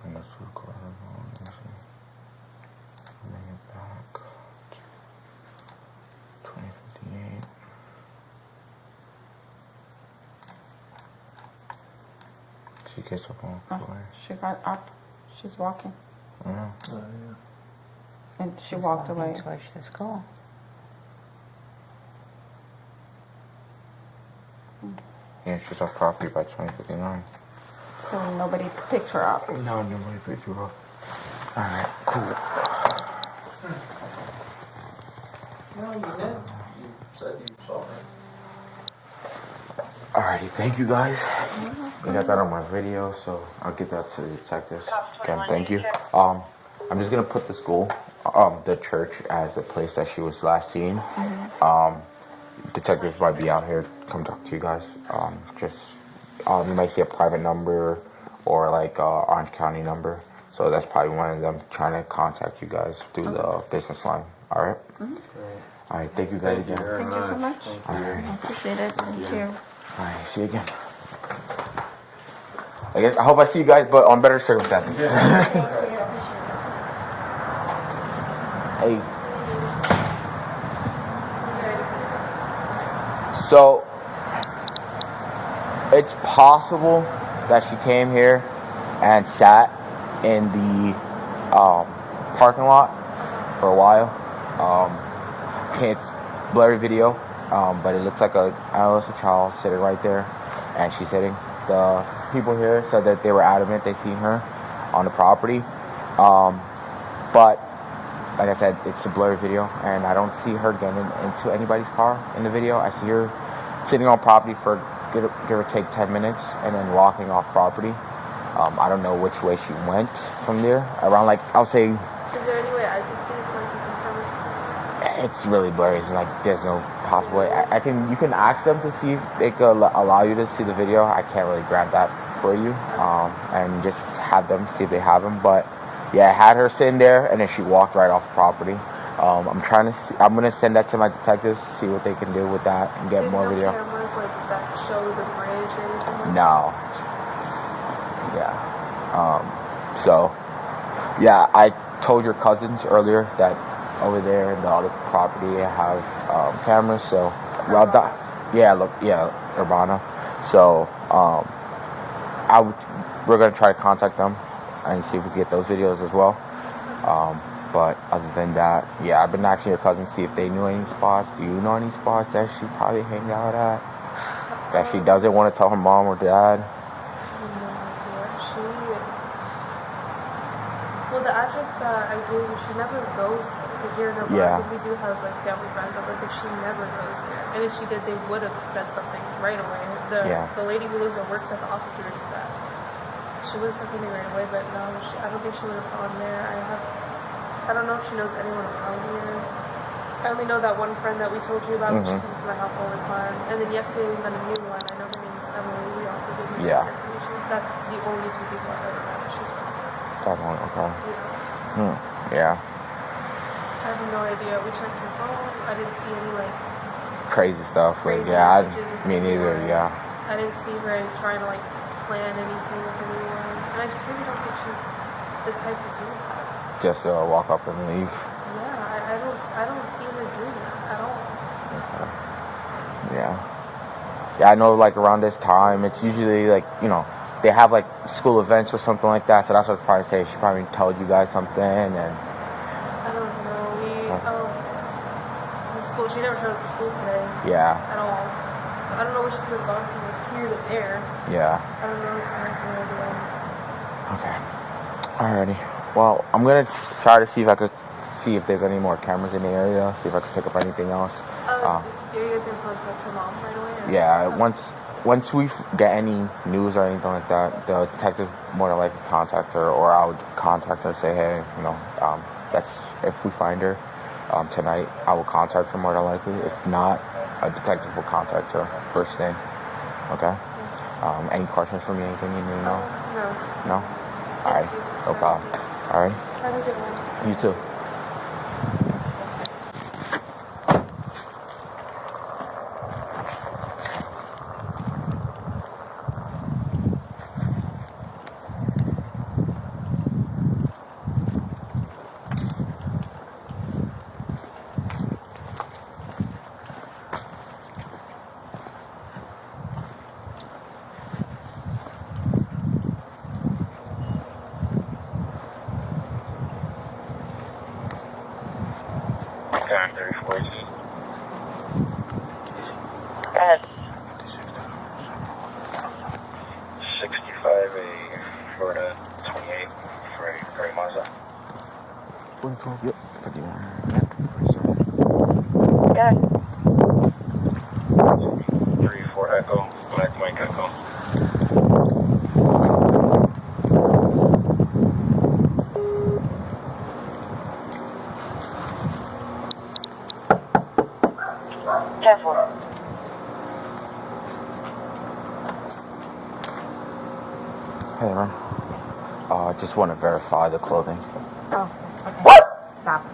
And that's required. Bring it back. 2058. She gets up on the floor. She got up. She's walking. Yeah. And she She's walked walking away. towards the school. Yeah, she's off property by 2059. So nobody picked her up. No, nobody picked her up. Alright, cool. No, you did. You said you saw her. Alrighty, thank you guys. We got that on my video, so I'll get that to the detectives. Again, thank you. I'm just gonna put the school, the church, as the place that she was last seen. Detectives might be out here to come talk to you guys. You might see a private number or like Orange County number. So that's probably one of them trying to contact you guys through the business line. All right. All right. Thank you guys again. Thank you so much. All right. I appreciate it. Thank you. All right. See you again. I hope I see you guys, but on better circumstances. Hey. So, it's possible that she came here and sat in the parking lot for a while. It's blurry video, but it looks like a adolescent child sitting right there, and she's sitting. The people here said that they were adamant they seen her on the property, but like I said, it's a blurry video, and I don't see her getting into anybody's car in the video. I see her sitting on property for give or take 10 minutes, and then walking off property. I don't know which way she went from there. Around, like, I'll say... Is there any way I can see so I can confirm it? It's really blurry. It's like, there's no possible way. You can ask them to see if they could allow you to see the video. I can't really grant that for you. And just have them see if they have them. But yeah, I had her sitting there, and then she walked right off property. I'm gonna send that to my detectives, see what they can do with that, and get more video. There's no cameras like that show the bridge or anything like No. Yeah. So, yeah, I told your cousins earlier that over there in the other property have cameras. So, Urbana. So, we're gonna try to contact them and see if we can get those videos as well. But other than that, yeah, I've been asking your cousins see if they knew any spots. Do you know any spots that she probably hang out at? That she doesn't want to tell her mom or dad? Well, the address that I gave you, she never goes here in her block, because we do have like family friends that live, but she never goes there. And if she did, they would have said something right away. The lady who lives and works at the office already said. She would have said something right away, but no, I don't think she would have gone there. I don't know if she knows anyone around here. I only know that one friend that we told you about. She comes to my house all the time. And then yesterday we met a new one. I know her name is Emily. We also gave her this information. That's the only two people I've ever met that she's friends with. That one, okay. Yeah. I have no idea. We checked her phone. I didn't see any like crazy stuff. Like, me neither. Yeah. I didn't see her trying to like plan anything with anyone, and I just really don't think she's the type to do that. Just walk up and leave. Yeah, I don't see her doing that at all. Okay. Yeah, I know. Like around this time, it's usually like they have like school events or something like that. So that's what I'd probably say. She probably told you guys something and. I don't know. The school. She never showed up for school today. Yeah. At all. So I don't know what she could have gone from like here to there. Yeah. I don't know. I have no idea. Okay. Alrighty. Well, I'm gonna try to see if I could see if there's any more cameras in the area. See if I can pick up anything else. Do you guys gonna contact her mom right away? Or? Yeah. Once we get any news or anything like that, the detective more than likely contact her, or I would contact her and say, hey, that's if we find her tonight, I will contact her more than likely. If not, a detective will contact her first thing. Okay. Any questions for me? Anything you need to know? No. No. All right. No problem. All right. Have a good one. You too. Karen 34. Go ahead. 65A, Florida 28, Ferry Mazda. 44, yep. 51. Go ahead. 34 Echo, Black Mike Echo. Hey, man. Just want to verify the clothing. Oh, okay. Stop.